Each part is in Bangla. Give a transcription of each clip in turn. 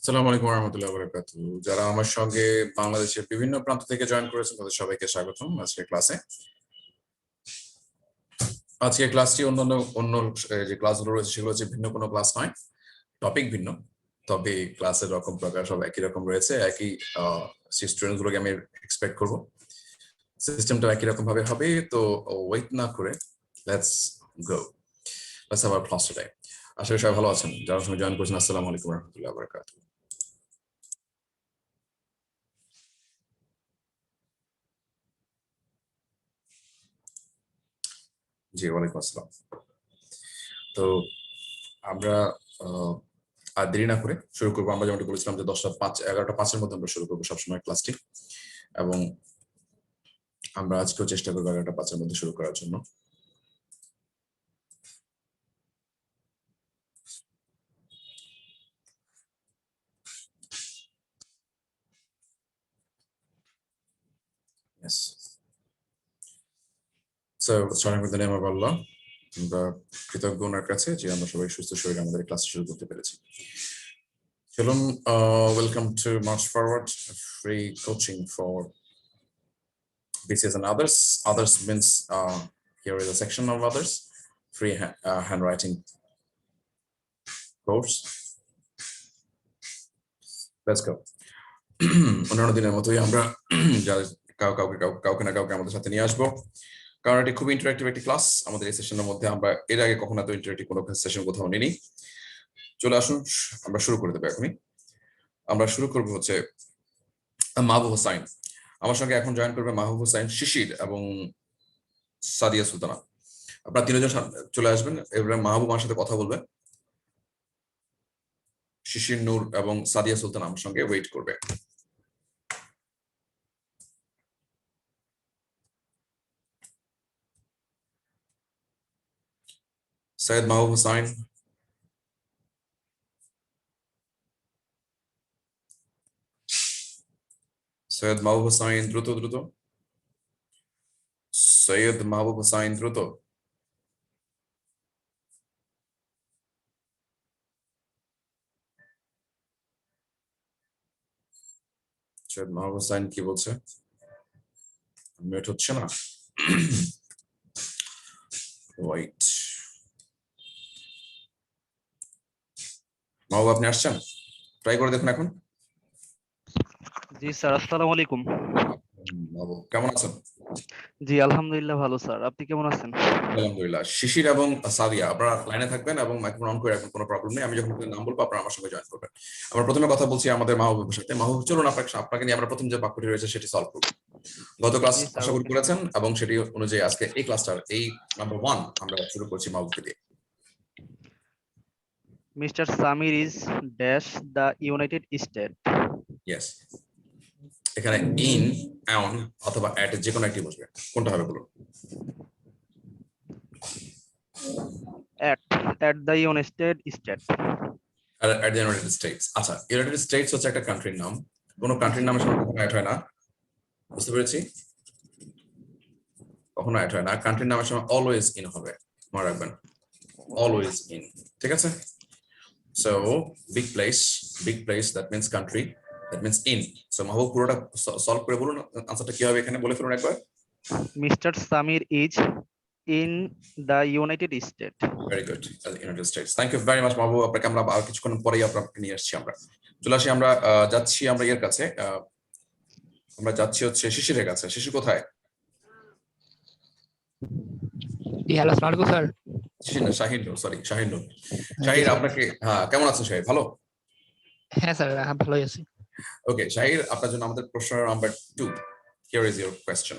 আসসালামু আলাইকুম ওয়া রাহমাতুল্লাহি ওয়া বারাকাতুহু। যারা আমার সঙ্গে বাংলাদেশের বিভিন্ন প্রান্ত থেকে জয়েন করেছেন তাদের সবাইকে স্বাগতম আজকের ক্লাসে। আজকের ক্লাসটি অন্য যে ক্লাসগুলো রয়েছে সেগুলো হচ্ছে ভিন্ন কোনো ক্লাস নয়, টপিক ভিন্ন, তবে ক্লাসের রকম প্রকার সব একই রকম রয়েছে। একই স্টুডেন্টগুলোকে আমি এক্সপেক্ট করব, সিস্টেমটা একই রকম ভাবে হবে। তো ওয়েট না করে let's go, let's have our class today. আশা করি সবাই ভালো আছেন। যারা সঙ্গে জয়েন করেছেন আসসালামু আলাইকুম ওয়া রাহমাতুল্লাহি ওয়া বারাকাতুহু। জি ওয়ালাইকুম আসসালাম। তো আমরা আর দেরি না করে শুরু করবো। আমরা যেমনটা বলেছিলাম যে 11টা 5 মধ্যে আমরা শুরু করবো সবসময় ক্লাসটি, এবং আমরা আজকেও চেষ্টা করবো 11টা 5 মধ্যে শুরু করার জন্য। Yes. So starting with the name of Allah, আমরা কৃতজ্ঞ ওনার কাছে যে আমরা সবাই সুস্থ শরীরে আমাদের ক্লাস শুরু করতে পেরেছি। চলুন, welcome to March forward, free coaching for BCS and others. Others means here is a section of others, free handwriting course. Let's go. অন্যান্য দিনের মতোই আমরা কাউকে না কাউকে আমাদের সাথে নিয়ে আসবো, কারণ এটি খুব ইন্টারেক্টিভ একটি ক্লাস। আমাদের এই সেশনের মধ্যে আমরা এর আগে কখনো এত ইন্টারেক্টিভ কোনো সেশন কোথাও নিইনি। চলে আসুন, আমরা শুরু করে দেবো এখনই। আমরা শুরু করবো হচ্ছে মাহবুব হোসাইন। আমার সঙ্গে এখন জয়েন করবে মাহবুব হোসাইন, শিশির এবং সাদিয়া সুলতানা। আপনারা তিনজন চলে আসবেন, এবার মাহবুব আমার সাথে কথা বলবেন। শিশির, নূর এবং সাদিয়া সুলতানা আমার সঙ্গে ওয়েট করবে। সৈয়দ মাহবুব হোসাইন, সৈয়দ মাহবুব হোসাইন, দ্রুত দ্রুত। সৈয়দ মাহবুব হোসাইন, দ্রুত। সৈয়দ মাহবুব হোসাইন কি বলছে? মিউট হচ্ছে না। ওয়েট, মাহবুব আপনি আসছেন? ট্রাই করে দেখুন এখন। জি স্যার, আসসালামু আলাইকুম। মাহবুব কেমন আছেন? জি আলহামদুলিল্লাহ ভালো স্যার, আপনি কেমন আছেন? আলহামদুলিল্লাহ। শিশির এবং সাদিয়া আপনারা লাইনে থাকবেন এবং মাইক্রোফোন অন করে রাখবেন, কোনো প্রবলেম নেই। আমি যখন নাম বলবো আপনারা আমার সঙ্গে জয়েন করবেন। আমরা প্রথমে কথা বলছি আমাদের মাহবুবের সাথে। মাহবুব চলুন আপনাকে নিয়ে আমরা প্রথম যে বাক্যটি রয়েছে সেটি সলভ করব। গত ক্লাস জি স্যার, আশা করি করেছেন এবং সেটি অনুযায়ী আজকে এই ক্লাসটার এই নাম্বার 1 আমরা শুরু করছি মাহবুবকে দিয়ে। Mister Samir is dash the United state. Yes, এখানে ইন, অন অথবা অ্যাট যে কোনো একটি বসবে, কোনটা হবে বলুন? At the United state. At the United states. আচ্ছা, ইউনাইটেড স্টেটস হচ্ছে একটা কান্ট্রির নাম। কোনো কান্ট্রির নামের সঙ্গে কখনো অ্যাড হয় না, বুঝতে পেরেছি? কখনো অ্যাড হয় না। কান্ট্রির নামের সময় অলওয়েজ ইন হবে, মনে রাখবেন, অলওয়েজ ইন। ঠিক আছে? So big place that means country, that means in. So Mahbub পুরোটা সলভ করে বলুন আনসারটা কি হবে, এখানে বলে ফেলুন একবার। Mister Samir is in the United State. Very good, United States. Thank you very much Mahbub. আপনাকে আমরা আর কিছুক্ষণ পরেই আপনাকে নিয়ে আসছি। আমরা চলে আসি, আমরা যাচ্ছি আমরা এর কাছে, আমরা যাচ্ছি হচ্ছে শিশিরের কাছে। শিশির কোথায়? হ্যালো, আসসালামু আলাইকুম স্যার। শিশির না, শাহিন নূর, সরি শাহিন নূর। শাহির আপনাকে, হ্যাঁ কেমন আছেন শাহির? ভালো? হ্যাঁ স্যার, ভালোই আছি। ওকে শাহির, আপনার জন্য আমাদের প্রশ্ন number 2। Here is your question.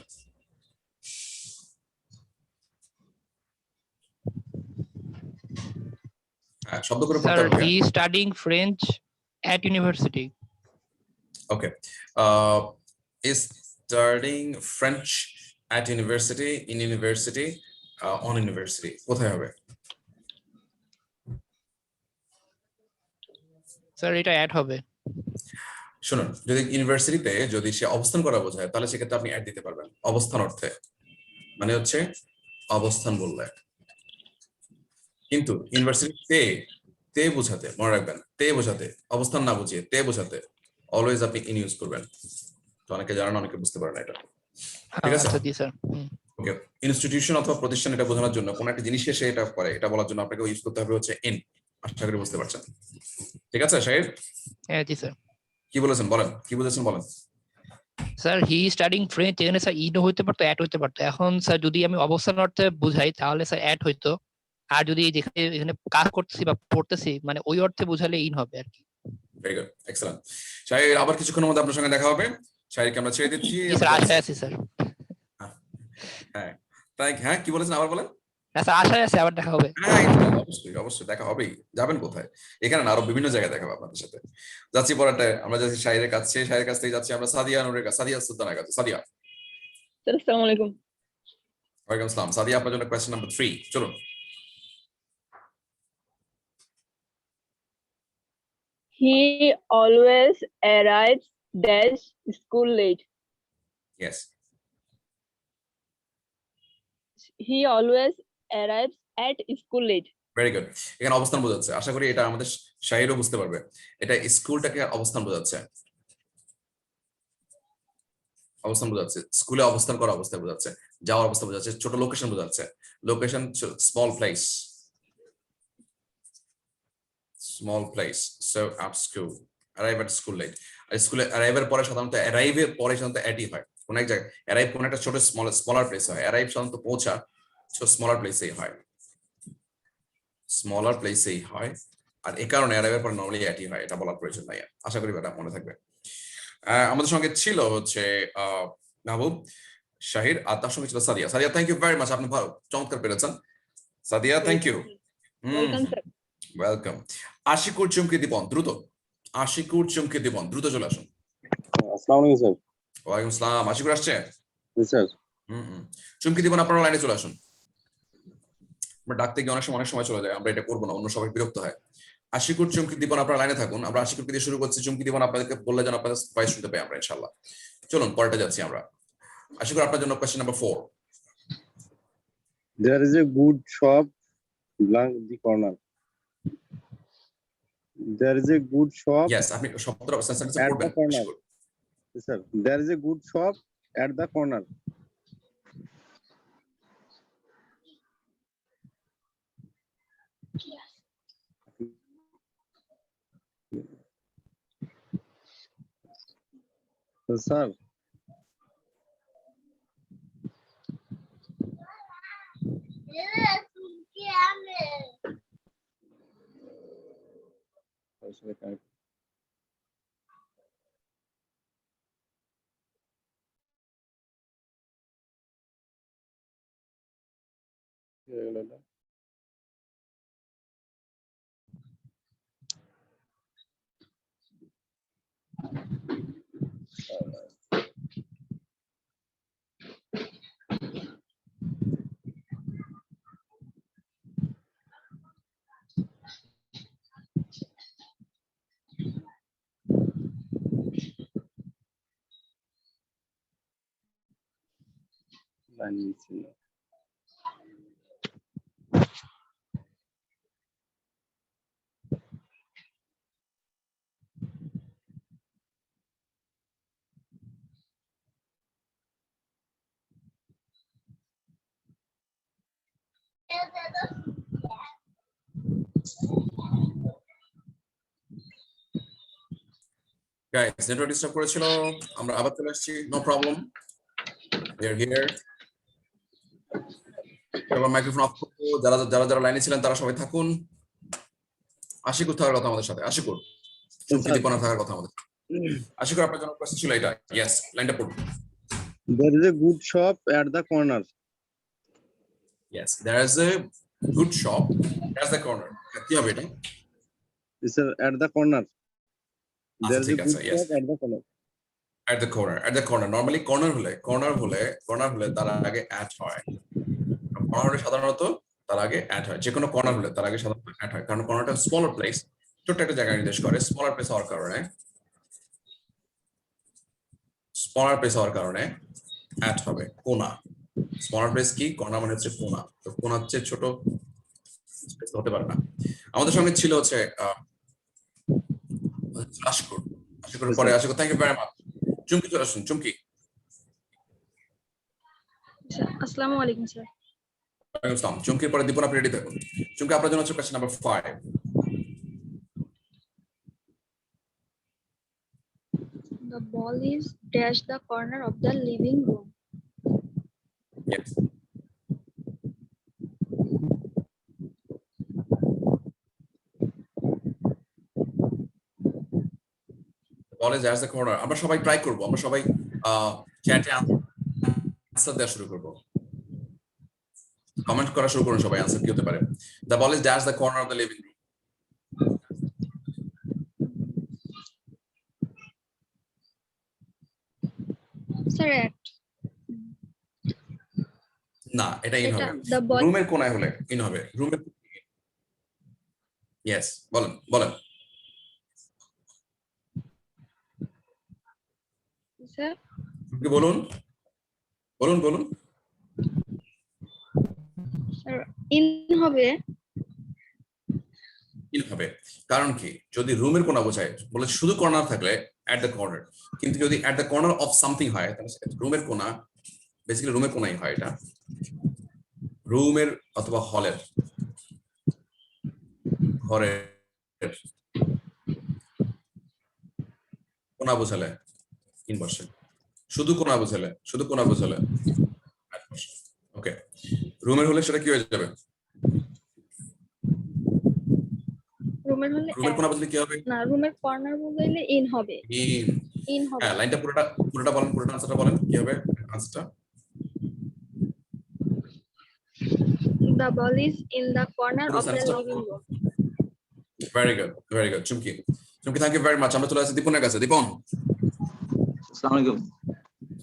হ্যাঁ, শব্দ করে পড়তে স্যার, হবে। He studying French at university. Okay, is studying French at university, in university, on university, কোথায় হবে? স্যার, এটা অ্যাড হবে। শুনুন, যদি ইউনিভার্সিটিতে যদি সে অবস্থান করা বোঝায় তাহলে সেক্ষেত্রে আপনি অ্যাড দিতে পারবেন অবস্থান অর্থে, মানে হচ্ছে অবস্থান বললে। কিন্তু ইউনিভার্সিটিতে তে বোঝাতে মনে রাখবেন, তে বোঝাতে, অবস্থান না বুঝিয়ে তে বোঝাতে অলওয়েজ আপনি ইন ইউজ করবেন। তো অনেকে জানেন, অনেকে বুঝতে পারেন এটা। ঠিক আছে, আচ্ছা জি স্যার। ওকে। ইনস্টিটিউশন অথবা প্রতিষ্ঠান এটা বোঝানোর জন্য, কোন একটা জিনিস এসে এটা করে, এটা বলার জন্য আপনাকে ইউজ করতে হবে হচ্ছে ইন। আশা করি বুঝতে পারছেন। ঠিক আছে শাহিদ, হ্যাঁ জি স্যার। কি বলেছেন বলেন, কি বুঝেছেন বলেন। স্যার হি স্টাডিং ফ্রেঞ্চ, এখানে স্যার ইন হইতে পারতো, অ্যাড হইতে পারতো। এখন স্যার যদি আমি অবস্থান অর্থে বুঝাই তাহলে স্যার অ্যাড হইতো, আর যদি যেখানে এখানে কাজ করতেছি বা পড়তেছি মানে ওই অর্থে বুঝালে ইন হবে আর কি। Very good, excellent. শাহিদ, আবার কিছুক্ষণের মধ্যে আপনার সঙ্গে দেখা হবে। শাহিদকে আমরা ছেড়ে দিচ্ছি। জি স্যার, আশায় আছি স্যার। হ্যাঁ, তাই, হ্যাঁ কি বলেছেন আবার বলেন। না স্যার, আশায় আছে আবার দেখা হবে। হ্যাঁ ইনশাআল্লাহ, অবশ্যই অবশ্যই দেখা হবেই। যাবেন কোথায়, এখানে না আরো বিভিন্ন জায়গায় দেখা হবে আপনাদের সাথে। যাচ্ছি পড়াটায়, আমরা যাচ্ছি শাহিদের কাছে, শাহিদের কাছ থেকে যাচ্ছি আমরা সাদিয়া নূরের কাছে, সাদিয়া সুলতানের কাছে। সাদিয়া, স্যার আসসালামু আলাইকুম। ওয়ালাইকুম আসসালাম। সাদিয়া, আপনার জন্য কোয়েশ্চেন নাম্বার 3, চলুন। He always arrives dash school late. Yes, He always arrives at school late. Very good. এখানে অবস্থান বোঝাচ্ছে, আশা করি এটা আমাদের শাহিরও বুঝতে পারবে। এটা স্কুলটাকে অবস্থান বোঝাচ্ছে, অবস্থান বোঝাচ্ছে, স্কুলে অবস্থান করা অবস্থা বোঝাচ্ছে, যাওয়ার অবস্থা বোঝাচ্ছে, ছোট লোকেশন বোঝাচ্ছে। Location small place, small place. So up school, arrive at school late. আর স্কুলে অ্যারাইভের পরে সাধারণত, অ্যারাইভের পরে সাধারণত অ্যাটই হয় কোন এক জায়গায়। অ্যারাইভ কোন একটা ছোট স্মলার প্লেস হয়, অ্যারাইভ সাধারণত পৌঁছা স্মলার প্লেসেই হয়, স্মলার প্লেসেই হয়। আর এই কারণে অ্যারাইভের পরে নরমালি অ্যাটই হয়, এটা বলার প্রয়োজন নাই। আশা করি এটা মনে থাকবে। আমাদের সঙ্গে ছিল হচ্ছে মাহবুব, শাহির, আর তার সঙ্গে ছিল Sadia. Sadia, thank you very much, আপনি ভালো চমৎকার পেরেছেন। Sadia, thank you. Welcome, sir. Welcome. Ashikur Chumki Dipan, দ্রুত। আশিকুর চুমকি দীপন, দ্রুত চলে আসুন। আসসালামু আলাইকুম স্যার। ওয়ালাইকুম আসসালাম। আশিকুর আসছে? জি স্যার। চুমকি দীপন, আপনারা লাইনে চলে আসুন। আমরা ডাকতে গিয়ে অনেক সময় চলে যায়, আমরা এটা করবো না, অন্য সবাই বিরক্ত হয়। আশিকুর চুমকি দীপন, আপনারা লাইনে থাকুন। আমরা আশিকুরকে দিয়ে শুরু করছি। চুমকি দীপন আপনাদেরকে বললে যেন আপনাদের ভয়েস শুনতে পাই আমরা, ইনশাআল্লাহ। চলুন পরেটা যাচ্ছি আমরা। আশিকুর, আপনার জন্য question number 4। There is a good shop blank the corner. There is a good shop. Yes, আপনি শব্দটা সেন্টেন্সে At পড়বেন the corner. Ashikur. Yes, sir. There is a good shop at the corner. Sir. Guys, network disturb করেছিল, আমরা আবার চলে আসছি। No problem, we are here. সবার মাইক্রোফোন অফ করবো। যারা যারা যারা লাইনে ছিলেন তারা সবাই থাকুন। আশিকুর থাকার কথা আমাদের সাথে, আশিকুর চুমকি দীপনা থাকার কথা আমাদের। আশিকুর, আপনার জন্য কোয়েশ্চেন ছিল এটা। ইয়েস, লাইনটা পড়ুন। There is a good shop at the corner. Yes, there is a good shop at the corner. কি হবে এটা? Yes, sir. At the corner. There is a ঠিক good আছে, yes. shop at the corner. At the corner, at the corner. Normally corner হলে তার আগে at হয়। কর্নার সাধারণত তার আগে at হয়। যে কোনো কর্নার হলে তার আগে সাধারণত at হয়, কারণ কর্নারটা স্মলার প্লেস, ছোট্ট একটা জায়গা নির্দেশ করে। স্মলার প্লেস হওয়ার কারণে at হবে। কোনা, স্মলার প্লেস কি, কর্নার মানে হচ্ছে কোনা। তো কোনা হচ্ছে ছোট স্পেস হতে পারে না। আমাদের সঙ্গে ছিল হচ্ছে আশিকুর পরে Ashikur, thank you very much. Chumki চলে আসুন, চুমকি। আসসালামু আলাইকুম স্যার। ওয়ালাইকুম আসসালাম। চুমকির পরে দীপন, আপনি রেডি থাকুন। চুমকি, আপনার জন্য হচ্ছে question number 5। The ball is dash the corner of the living room. Yes. Ball is as the corner. আমরা সবাই ট্রাই করব, আমরা সবাই চ্যাটে আনসার দেওয়া শুরু করব। কমেন্ট করা শুরু করুন সবাই, আনসার কি হতে পারে। The ball is dash the corner of the living room. Sir, at না, এটা ইন হবে। the ball রুমের কোনায় হলে ইন হবে। রুমের ইয়েস, বলেন বলেন। sir, কি বলুন বলুন বলুন। sir in হবে। ইন হবে কারণ কি, যদি রুমের কোনা বোঝায় বলে শুধু কর্নার থাকলে এট দ্য কর্নার, কিন্তু যদি at the corner of something হয় তাহলে রুমের কোনা, বেসিক্যালি রুমের কোনাই হয় এটা। রুমের অথবা হলের, ঘরের কোনা বোঝালে ইন বসে, শুধু কোনা বোঝালে ওকে। রুমের হলে সেটা কি হয়ে যাবে? রুমের হলে রুমের কোনা বোঝালে কি হবে? না, রুমের কর্নার বললে ইন হবে। ইন। ইন হবে। হ্যাঁ, লাইনটা পুরোটা বলেন, পুরোটা আনসারটা বলেন কি হবে আনসারটা। The ball is in the corner পুরো of the সেন্টেন্সটা living room. Very good Chumki. Chumki, thank you very much. আমরা চলে আসছি দীপনের কাছে। দীপন। আসসালামু আলাইকুম।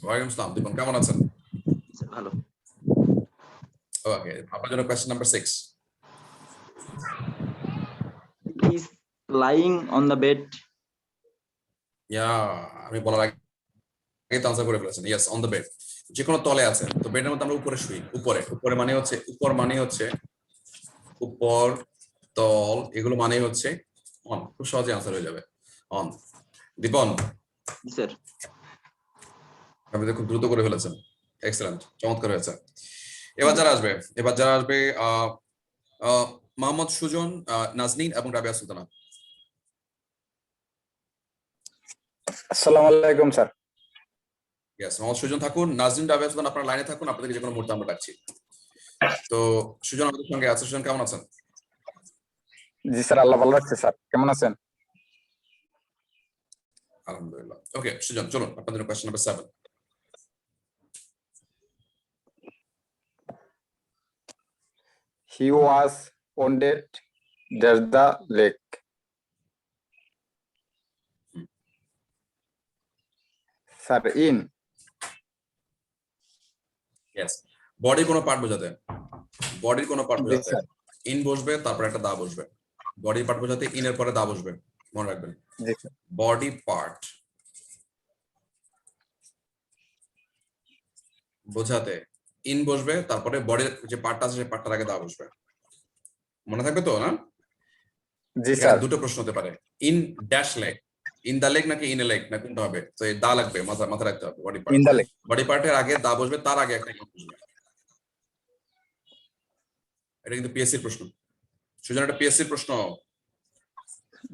ওয়ালাইকুম আসসালাম। দীপন কেমন আছেন? ভালো। ওকে, আপনার জন্য question number 6। He is lying on the bed. ইয়া, আমি বলার আগে তো আনসার করে ফেলেছেন। Yes, on the bed. যে কোনো তলে আছে, তো বেডের মধ্যে আমরা উপরে শুই। উপরে মানে হচ্ছে উপর, তল, এগুলো মানে হচ্ছে অন। খুব সহজে আনসার হয়ে যাবে অন। দীপন, স্যার, আপনি তো খুব দ্রুত করে ফেলেছেন। এক্সেলেন্ট, চমৎকার হয়েছে। এবার যারা আসবে মোহাম্মদ সুজন, নাজনীন এবং রাবিয়া সুলতানা। আসসালামু আলাইকুম স্যার। ইয়েস, মোহাম্মদ সুজন থাকুন, নাজনীন, রাবিয়া সুলতানা আপনার লাইনে থাকুন। আপনাদেরকে যে কোনো মুহূর্তে আমরা ডাকছি। তো সুজন আমাদের সঙ্গে আছে। সুজন কেমন আছেন? জি স্যার, আল্লাহ ভালো রাখছে। স্যার কেমন আছেন? আলহামদুলিল্লাহ। ওকে সুজন, চলুন আপনাদের question number 7। He was wounded at the leg. Sir in. Yes, বডির কোনো পার্ট বোঝাতে, জি স্যার। ইন বসবে, তারপর একটা দা বসবে। বডি পার্ট বোঝাতে ইন এর পরে দা বসবে, মনে রাখবেন। জি স্যার। বডি পার্ট বোঝাতে ইন বসবে, তারপরে বডির যে পার্টটা আছে সেই পার্টটার আগে দা বসবে। মনে থাকবে তো না? জি এখানে স্যার। দুটো প্রশ্ন হতে পারে, in dash leg, in the leg নাকি ইন এ লেগ, না কোনটা হবে? তো এই দা লাগবে, মাথা রাখতে হবে। Body part, in the leg. Body পার্টের আগে দা বসবে, তার আগে একটা ইন বসবে। এটা কিন্তু পিএসসির প্রশ্ন। সুজন, এটা পিএসসির প্রশ্ন।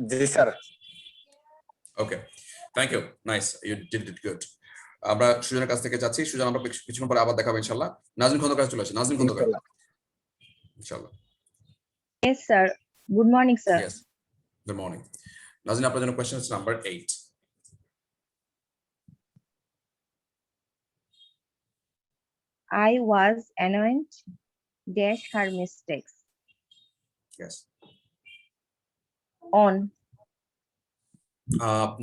জি sir. Okay, thank you, nice, you did it good. আমরা সুজনের কাছ থেকে যাচ্ছি। সুজন, আমরা কিছুক্ষণ পরে আবার দেখাবো ইনশাআল্লাহ। নাজনীন খন্দকার চলে আসে। নাজনীন খন্দকার, ইনশাআল্লাহ। Yes, sir. Good morning, sir. Yes, good morning. Naznin, আপনার জন্য কোয়েশ্চেন হচ্ছে number 8। I was annoyed dash her mistakes Yes. on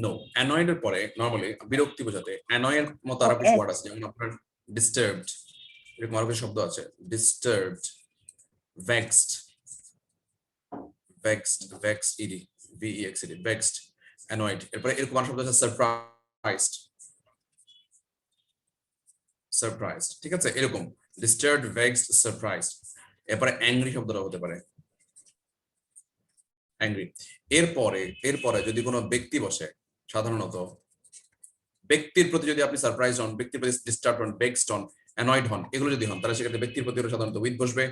no, annoyed এর পরে নরমালি বিরক্তি বোঝাতে অ্যানয়ের মতো আরো কিছু ওয়ার্ড আছে, যেমন আপনার ডিস্টার্বড, এরকম আরো কিছু শব্দ আছে। Disturbed, vexed E D, VEXED, vexed, annoyed. এরপরে এরকম আরো শব্দ আছে সারপ্রাইজড, ঠিক আছে? এরকম ডিস্টার্বড, ভেক্সড, সারপ্রাইজড। এরপরে অ্যাংরি শব্দটা হতে পারে, অ্যাংরি। এরপরে যদি কোনো ব্যক্তি বসে, সাধারণত ব্যক্তির প্রতি যদি আপনি সারপ্রাইজ হন, ব্যক্তির প্রতি ডিস্টার্ব হন, ভেক্সড হন, অ্যানয়েড হন, এগুলো যদি হন, তাহলে সেক্ষেত্রে ব্যক্তির প্রতি সাধারণত উইথ বসবে।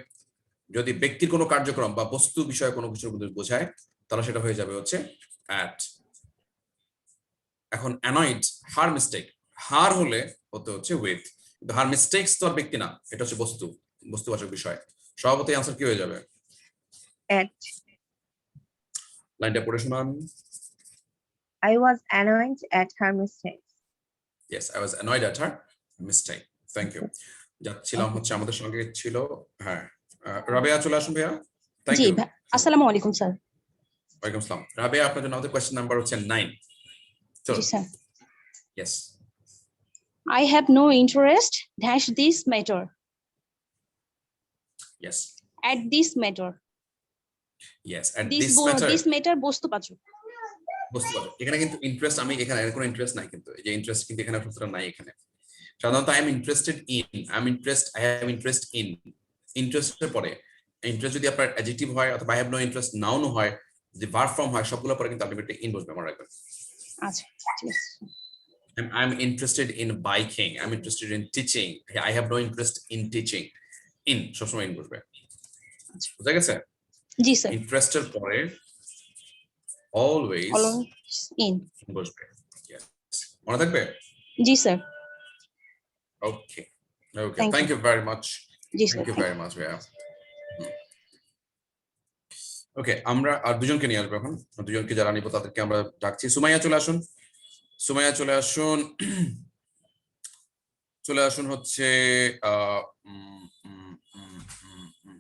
যদি ব্যক্তির কোনো কার্যক্রম বা বস্তু বিষয়ে কোনো কিছু বোঝায়, তাহলে সেটা হয়ে যাবে হচ্ছে অ্যাট। এখন অ্যানয়েড, হার মিস্টেক, হার হলে হতে হচ্ছে উইথ, কিন্তু হার মিস্টেকস তো আর ব্যক্তি না, এটা হচ্ছে বস্তুবাচক বিষয়। স্বভাবতই আনসার কি হয়ে যাবে? At. লাইনটা পড়ে শোনান। I was annoyed at her mistakes. Yes, I was annoyed at her mistake. Thank you. যাচ্ছিলাম হচ্ছে আমাদের সঙ্গে ছিল, হ্যাঁ, রাবেয়া চলে আসুন ভাইয়া। Thank G U. আসসালামু আলাইকুম স্যার। ওয়ালাইকুম আসসালাম। রাবেয়া, আপনার জন্য আমাদের কোশ্চেন নাম্বার হচ্ছে 9। জি sir. Yes. I have no interest dash this matter. Yes. At this matter. Yes. At this matter. This matter বস্তুবাচক। বস্তুবাচক। এখানে কিন্তু ইন্টারেস্ট, আমি এখানে এর কোনো ইন্টারেস্ট নাই, কিন্তু এই যে ইন্টারেস্ট কিন্তু এখানে সূত্র নাই এখানে। সাধারণত I am interested in, I have interest in, ইন্টারেস্টের পরে ইন্টারেস্ট যদি আপনার অ্যাডজেক্টিভ হয় অথবা I have no interest noun হয়, যদি ভার্ব ফর্ম হয়, সবগুলো পরে কিন্তু আলটিমেটলি ইন বসবে, মনে রাখবেন। আচ্ছা ঠিক আছে। I'm interested in biking, I'm interested in teaching, I have no interest in teaching, in সবসময় ইন বসবে। বুঝা গেছে? জি স্যার। ইন্টারেস্টের পরে always in বসবে। Yes. মনে থাকবে? জি sir. Okay. Thank you very much. জি sir. Thank you very much, ভাইয়া। ওকে, আমরা আর দুজনকে নিয়ে আসবো এখন। দুজনকে যারা নিব তাদেরকে আমরা ডাকছি। সুমাইয়া চলে আসুন। সুমাইয়া চলে আসুন। চলে আসুন হচ্ছে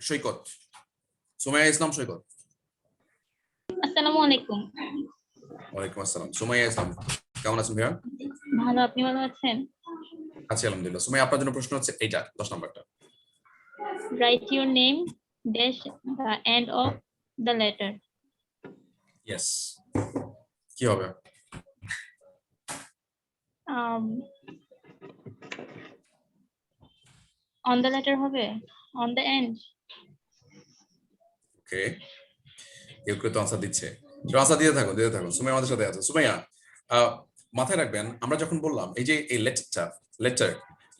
সৈকত। সুমাইয়া ইসলাম সৈকত। আসসালামু আলাইকুম। ওয়ালাইকুম আসসালাম। সুমাইয়া ইসলাম, কেমন আছেন ভাইয়া? ভালো, আপনি ভালো আছেন? আছি আলহামদুলিল্লাহ। সুমাইয়া, আপনার জন্য প্রশ্ন হচ্ছে এইটা 10 নম্বরটা। Write your name dash the end of the letter. Yes. কি হবে? On the letter হবে, on the end. ওকে, কেউ কেউ তো আনসার দিচ্ছে। আনসার দিতে থাকুন। সুমাইয়া আমাদের সাথে আছে। সুমাইয়া, মাথায় রাখবেন, আমরা যখন বললাম এই যে এই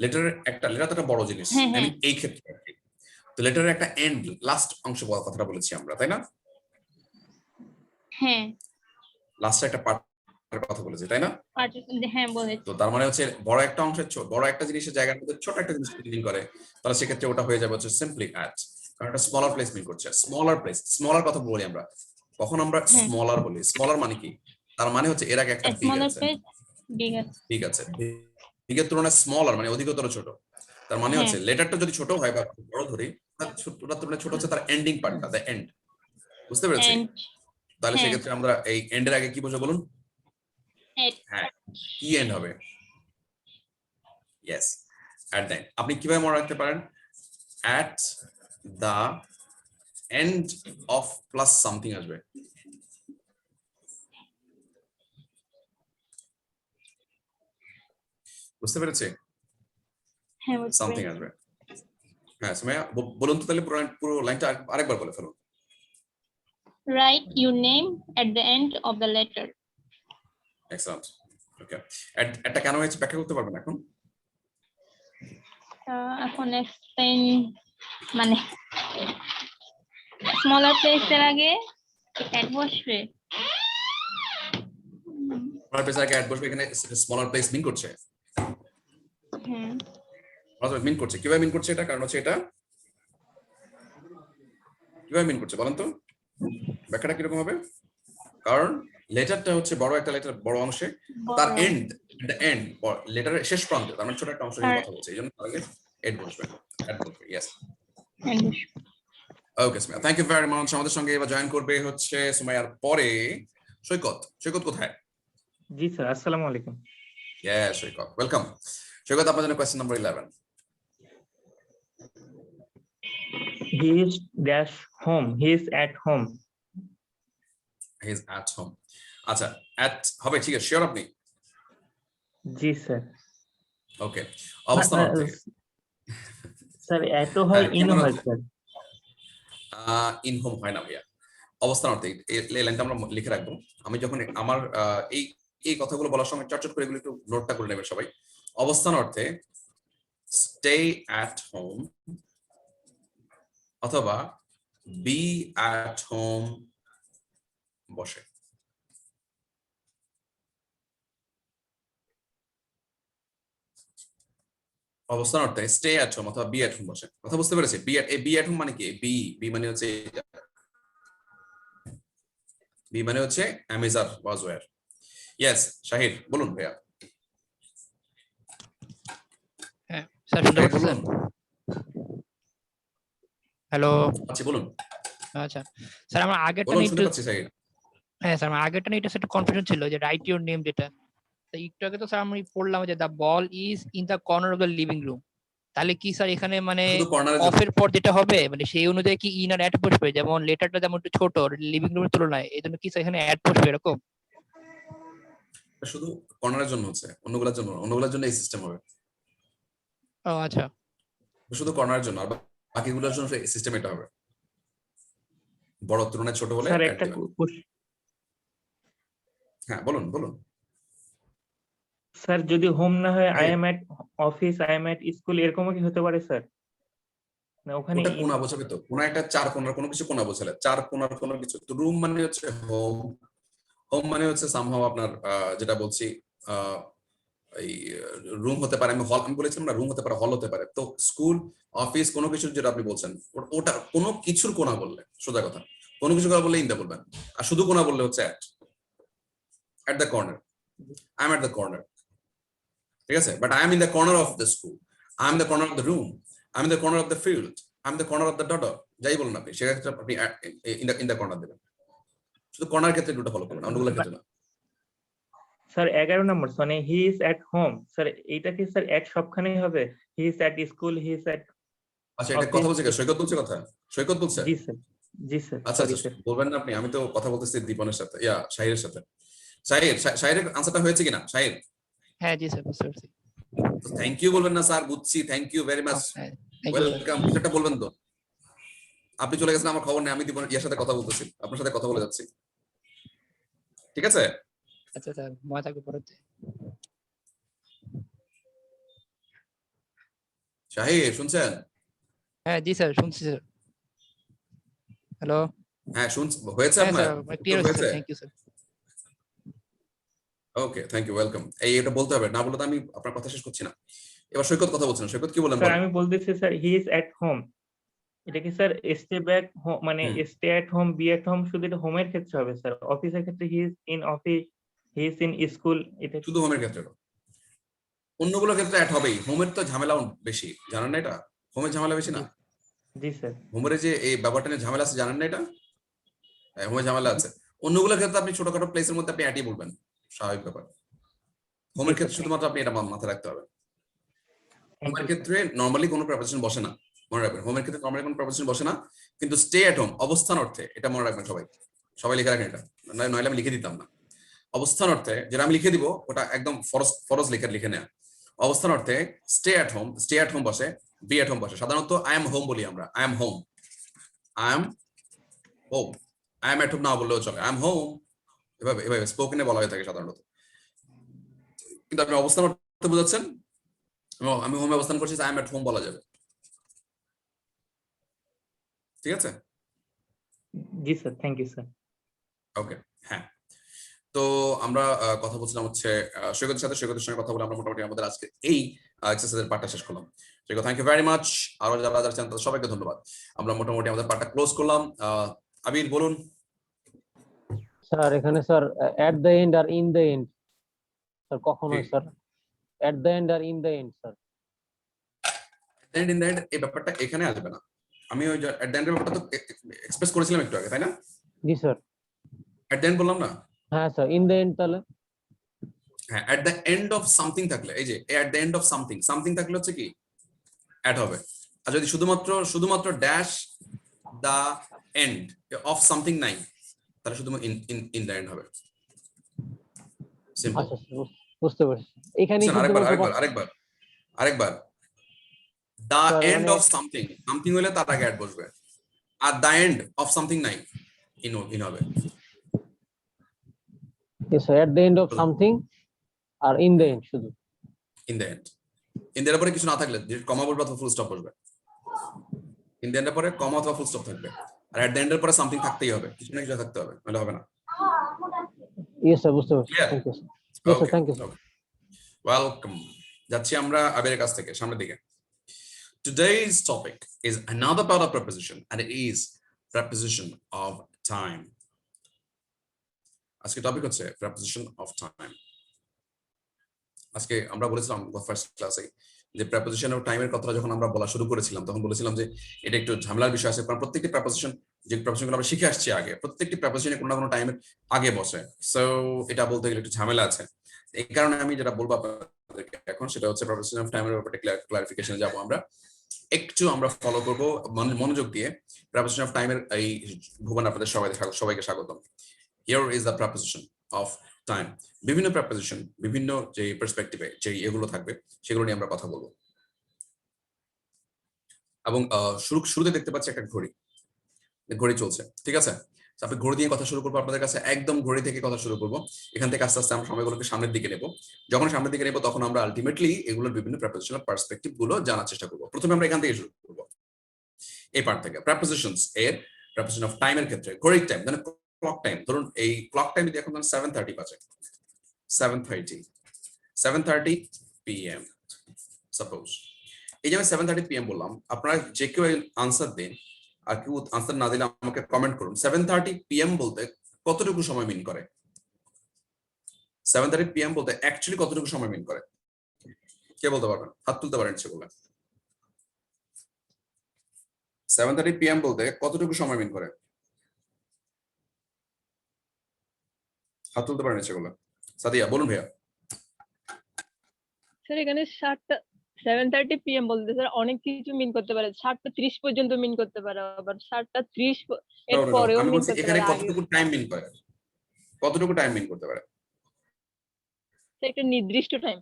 লেটারের একটা লেটার তো একটা বড় জিনিস, এই ক্ষেত্রে তো লেটারের একটা এন্ড, লাস্ট অংশ বলার কথাটা বলেছি আমরা, তাই না? হ্যাঁ, লাস্টে একটা পার্টের কথা বলেছি, তাই না? হ্যাঁ বলেছি। তো তার মানে হচ্ছে বড় একটা অংশের বড় একটা জিনিসের জায়গার মধ্যে ছোট একটা জিনিস লিং করে, তাহলে সেক্ষেত্রে ওটা হয়ে যাবে হচ্ছে সিম্পলি অ্যাট, কারণ এটা স্মলার প্লেস মিন করছে। স্মলার প্লেস, স্মলার কথা বলি আমরা, কখন আমরা স্মলার বলি, স্মলার মানে কি? তার মানে হচ্ছে এর আগে একটা বিগ আছে, বিগের তুলনায় স্মলার মানে অধিকতর ছোট। তার মানে হচ্ছে লেটারটা যদি ছোট হয় বা বড় ধরি, ছোটটার তুলনায় ছোট হচ্ছে তার এন্ডিং পার্টটা, দ্য এন্ড। বুঝতে পেরেছি? তাহলে সেক্ষেত্রে আমরা এই এন্ডের আগে কি বসে বলুন? হ্যাঁ, কি এন্ড হবে? Yes, at the end. আপনি কিভাবে মনে রাখতে পারেন? At the end of plus something আসবে। বুঝতে পেরেছি? হ্যাঁ, সামথিং আসবে। হ্যাঁ সুমাইয়া, বলুন তো তাহলে পুরো লাইনটা আরেকবার বলে ফেলুন। Write your name at the end of the letter. Excellent. Okay, এটা কেন হয়েছে ব্যাখ্যা করতে পারবেন এখন? এখন এক্সপ্লেইন মানে স্মলার প্লেসের আগে অ্যাড বসবে। স্মলার প্লেসের আগে অ্যাড বসবে, এখানে স্মলার প্লেস মিন করছে। হ্যাঁ, মিন করছে। কিভাবে মিন করছে এটা? কারণ হচ্ছে এটা কিভাবে মিন করছে বলেন তো, ব্যাখ্যাটা কিরকম হবে? কারণ লেটারটা হচ্ছে বড় একটা লেটার, বড় অংশে, তার এন্ড, দ্য এন্ড লেটারের শেষ প্রান্তে, তার মানে ছোট একটা অংশ নিয়ে কথা বলছে, এইজন্য আগে এড বসবে, অ্যাড বসবে। Yes, okay Sumaiya, thank you very much. আমাদের সঙ্গে এবার জয়েন করবে হচ্ছে সুমাইয়ার পরে সৈকত। সৈকত কোথায়? জি স্যার, আসসালামু আলাইকুম। ইয়েস সৈকত, ওয়েলকাম। সৈকত, আপনার জন্য question number 11। He is dash home. He is at home. He is at home. আচ্ছা, at হবে, ঠিক আছে, শিওর আপনি? জি স্যার। ওকে, অবস্থান অর্থে স্যার এত হয় ইন হয় স্যার। ইন হোম হয় না ভাইয়া। অবস্থান অর্থে এই লাইনটা আমরা লিখে রাখবো। আমি যখন আমার এই এই কথাগুলো বলার সময় চটচট করে এগুলো একটু নোটটা করে নেবেন সবাই। অবস্থান অর্থে স্টে অ্যাট হোম অথবা বি অ্যাট হোম বসে। অবস্থান অর্থে স্টে অ্যাট হোম অথবা বি অ্যাট হোম বসে। কথা বুঝতে পেরেছি? বি অ্যাট হোম মানে কি? বি মানে হচ্ছে বি মানে হচ্ছে অ্যামেজার ওয়াজ ওয়্যার। ইয়েস শাহির বলুন ভাইয়া। হ্যাঁ স্যার শুনতে শাহির পাচ্ছেন? বলুন। হ্যালো, আচ্ছা বলুন আচ্ছা স্যার আমার আগেরটা বলুন নিয়ে শুনতে একটু, পাচ্ছি শাহির। হ্যাঁ স্যার আমার আগেরটা নিয়ে একটু কনফিউশন ছিল যে রাইট ইউর নেম যেটা, তো একটু আগে তো স্যার আমি পড়লাম যে the ball is in the corner of the living room, তাহলে কি স্যার এখানে মানে শুধু কর্নারে অফের পর যেটা হবে মানে সেই অনুযায়ী কি ইন আর অ্যাড বসবে? যেমন লেটারটা যেমন একটু ছোট লিভিং রুমের তুলনায়, এই জন্য কি স্যার এখানে অ্যাড বসবে এরকম? শুধু কর্নারের জন্য হচ্ছে, অন্যগুলোর জন্য এই সিস্টেম হবে। ও আচ্ছা, শুধু কর্নারের জন্য, আর বাকিগুলোর জন্য এই সিস্টেম এটা হবে। বড় তুলনায় ছোট হলে স্যার add একটা দিবেন। হ্যাঁ বলুন বলুন। স্যার যদি হোম না হয় আই হ্যাঁ। Am at office, I am at school, এরকমও কি হতে পারে স্যার? না ওখানে ওটা কোণা বোঝাবে তো, কোণা একটা চার কোণার কোনো কিছু কোণা বোঝালে, চার কোণার কোনো কিছু। তো রুম মানে হচ্ছে হোম, হোম মানে হচ্ছে সামহাও আপনার যেটা বলছি এই রুম হতে পারে, আমি বলেছিলাম না রুম হতে পারে, হল হতে পারে। তো স্কুল অফিস কোনো কিছু যেটা আপনি বলছেন ওটা কোনো কিছুর কোণা বললে সোজা কথা, কোনো কিছু কোণা বললে ইন দা বলবেন, আর শুধু কোণা বললে হচ্ছে at the corner. I'm at the corner. ঠিক আছে? But I am in the corner of the school. I am in the corner of the room. I'm in the corner of the field. I'm in the corner of the daughter. যাই বলুন আপনি, সেক্ষেত্রে আপনি in the corner দেবেন। শুধু কর্নার ক্ষেত্রে দুটো ফলো করবেন, অন্যগুলোর ক্ষেত্রে না। স্যার 11 নম্বর মানে হি ইজ এট হোম, স্যার এইটা কি স্যার এট সবখানেই হবে? হি is at school, he is এট। আচ্ছা এটা কথা বলছে কে? সৈকত বলছে কথা? সৈকত বলছে? জি স্যার, জি স্যার। আচ্ছা আচ্ছা বলবেন না আপনি, আমি তো কথা বলতেছি দীপনের সাথে, শাহিরের সাথে। শাহিরের আনসারটা হয়েছে কিনা শাহির? হ্যাঁ জি স্যার বুঝতে পারছি। থ্যাংক ইউ বলবেন না স্যার? বুঝছি, thank you very much, welcome, সেটা বলবেন তো। আপনি চলে গেছেন, আমার খবর নেই, আমি দীপনের ইয়ার সাথে কথা বলতেছি, আপনার সাথে কথা বলে যাচ্ছি। ঠিক আছে? আচ্ছা স্যার মজা থাকবে পড়াতে। শাহির শুনছেন? হ্যাঁ জি স্যার শুনছি স্যার। হ্যালো, হ্যাঁ হয়েছে হ্যাঁ আপনার? স্যার ক্লিয়ার হয়েছে sir, thank you sir. Okay thank you, welcome. এটা বলতে হবে, না বলে তো আমি আপনার কথা শেষ করছি না। এবার সৈকত কথা বলছেন, সৈকত কি বলেন? স্যার আমি বলতেছি sir he is at home, এটা কি স্যার স্টে ব্যাক মানে stay at home, be at home শুধু এটা হোমের ক্ষেত্রে হবে স্যার? অফিসের ক্ষেত্রে he is in office, he is in school, এটা শুধু হোমের ক্ষেত্রে, অন্যগুলোর ক্ষেত্রে অ্যাড হবেই। হোমের তো ঝামেলা বেশি, জানেন না এটা? হোমের ঝামেলা বেশি না? জি স্যার। হোমের যে এই ব্যাপারটা নিয়ে ঝামেলা আছে, জানেন না এটা? হোমের ঝামেলা আছে। অন্যগুলোর ক্ষেত্রে আপনি ছোটখাটো প্লেসের মধ্যে আপনি অ্যাডই বলবেন, স্বাভাবিক ব্যাপার। হোমের ক্ষেত্রে শুধুমাত্র আপনি এটা মাথায় রাখতে হবে। হোমের ক্ষেত্রে নরমালি কোনো প্রিপারেশন বসে না, মনে রাখবেন। হোমের ক্ষেত্রে নরমালি কোনো প্রিপারেশন বসে না, কিন্তু স্টে এট হোম অবস্থান অর্থে, এটা মনে রাখবেন সবাই, সবাই লিখে রাখেন এটা, নইলে আমি লিখে দিতাম না। অবস্থান অর্থে যেটা আমি লিখে দিব ওটা একদম ফরজ লিখে নেয়া। অবস্থান অর্থে স্টে এট হোম বসে, বি এট হোম বসে। সাধারণত আই এম হোম বলি আমরা, I am home, I am home, I am at home না বললেও চলে, আই এম হোম, এভাবে এভাবে স্পোকেনে বলা হয়ে থাকে সাধারণত। কিন্তু আপনি অবস্থান অর্থে বোঝাচ্ছেন, আমি হোমে অবস্থান করছি, আই এম এট হোম বলা যাবে। ঠিক আছে? জি স্যার, থ্যাংক ইউ স্যার। ওকে, হ্যাঁ। তো আমরা কথা বলছিলাম হচ্ছে সৈকতের সঙ্গে কথা বলে আমরা মোটামুটি আমাদের আজকে এই এক্সারসাইজের পার্টটা শেষ করলাম। সৈকত থ্যাংক ইউ ভেরি মাচ। আরো যারা যাচ্ছেন তাদের সবাইকে ধন্যবাদ। আমরা মোটামুটি আমাদের পার্টটা ক্লোজ করলাম। আবির বলুন। স্যার এখানে স্যার এট দ্য এন্ড আর ইন দ্য এন্ড স্যার কখনোই স্যার এট দ্য এন্ড আর in the end sir, end in the end এই ব্যাপারটা এখানে আসবে না। আমি ওই এট দ্য এন্ড ব্যাপারটা তো এক্সপ্রেস করেছিলাম একটু আগে, তাই না? জি স্যার। এট দ্য এন্ড বললাম না? হ্যাঁ স্যার, ইন দ্য এন্ড তাহলে হ্যাঁ, এট দ্য এন্ড অফ সামথিং থাকলে, এই যে এট দ্য এন্ড অফ সামথিং থাকলে হচ্ছে কি অ্যাড হবে। আর যদি শুধুমাত্র dash the end of something নাই, তাহলে শুধু ইন দ্য এন্ড হবে। সিম্পল। আচ্ছা বুঝতে পারছি। এখানে আরেকবার দ্য এন্ড অফ সামথিং হলে তার আগে অ্যাড বসবে, are the end of something নাই, ইন হবে। Yes, sir. At the end of something or in the end শুধু। In the and. In the এর পরে কিছু না থাকলে কমা বলবে অথবা ফুল স্টপ বসবে। ইন দ্য এর পরে কমা অথবা ফুল স্টপ থাকবে। আর এট দ্য এন্ড এর পরে সামথিং থাকতেই হবে, কিছু না কিছু থাকতে হবে, নাহলে হবে না। Yes, sir. বুঝতে পারছি। Clear? Thank you, sir. Yes, sir. Thank you, sir. Welcome. যাচ্ছি আমরা আবিরের কাছ থেকে সামনের দিকে। Today's topic is another part of preposition, and it is preposition of time. আজকে টপিক হচ্ছে preposition of time. আজকে আমরা বলেছিলাম ফার্স্ট ক্লাসে যে preposition of time এর কথাটা যখন আমরা বলা শুরু করেছিলাম তখন বলেছিলাম যে এটা একটু ঝামেলার বিষয় আছে, কারণ প্রত্যেকটি preposition যে prepositionগুলো আমরা শিখে আসছি আগে, প্রত্যেকটি preposition কোনো না কোনো টাইমের আগে বসে। সো এটা বলতে গেলে একটু ঝামেলা আছে। এই কারণে আমি যেটা বলবো আপনাদেরকে এখন সেটা হচ্ছে preposition of time এর ব্যাপারে ক্লারিফিকেশনে যাব আমরা। একটু আমরা ফলো করব মনোযোগ দিয়ে। preposition of time এর এই ভুবন আপনাদের সবাইকে স্বাগতম। Here is the preposition of time. বিভিন্ন preposition বিভিন্ন যে পার্সপেক্টিভে যে এগুলো থাকবে সেগুলো নিয়ে আমরা কথা বলবো। এবং শুরুতে দেখতে পাচ্ছি একটা ঘড়ি চলছে, ঠিক আছে? আপনি ঘড়ি দিয়ে কথা শুরু করবো আপনাদের কাছে, একদম ঘড়ি থেকে কথা শুরু করবো। এখান থেকে আস্তে আস্তে আমরা সময়গুলোকে সামনের দিকে নেব। যখন সামনের দিকে নেব তখন আমরা আলটিমেটলি এগুলোর বিভিন্ন প্রেপোজিশনাল পার্সপেক্টিভ গুলো জানার চেষ্টা করবো। প্রথমে আমরা এখান থেকে শুরু করবো, এই পার্ট থেকে। প্রেপোজিশনস এর প্রেপোজিশন অফ টাইমের ক্ষেত্রে ঘড়ির টাইম, মানে ক্লক টাইম। ধরুন এই ক্লক টাইম যদি এখন 7:30 বাজে, 7:30 PM সাপোজ। এই যে আমি 7:30 PM বললাম, আপনারা যে কেউ আনসার দিন, আর কেউ আনসার না দিলে আমাকে কমেন্ট করুন। 7:30 PM বলতে কতটুকু সময় মিন করে? 7:30 PM বলতে অ্যাকচুয়ালি কতটুকু সময় মিন করে? কে বলতে পারবেন? হাত তুলতে পারেন সে বলে। 7:30 PM বলতে কতটুকু সময় মিন করে? হাত তুলতে পারেন সেগুলো। সাদিয়া বলুন ভাইয়া। স্যার এখানে 7:30 PM বলতে স্যার অনেক কিছু মিন করতে পারে। 7:30 পর্যন্ত মিন করতে পারে, আবার 7:30 এর পরেও আমি মিন বলছি করতে এখানে পারে। কতটুকু টাইম মিন করে? কতটুকু টাইম মিন করতে পারে? একটা নির্দিষ্ট টাইম।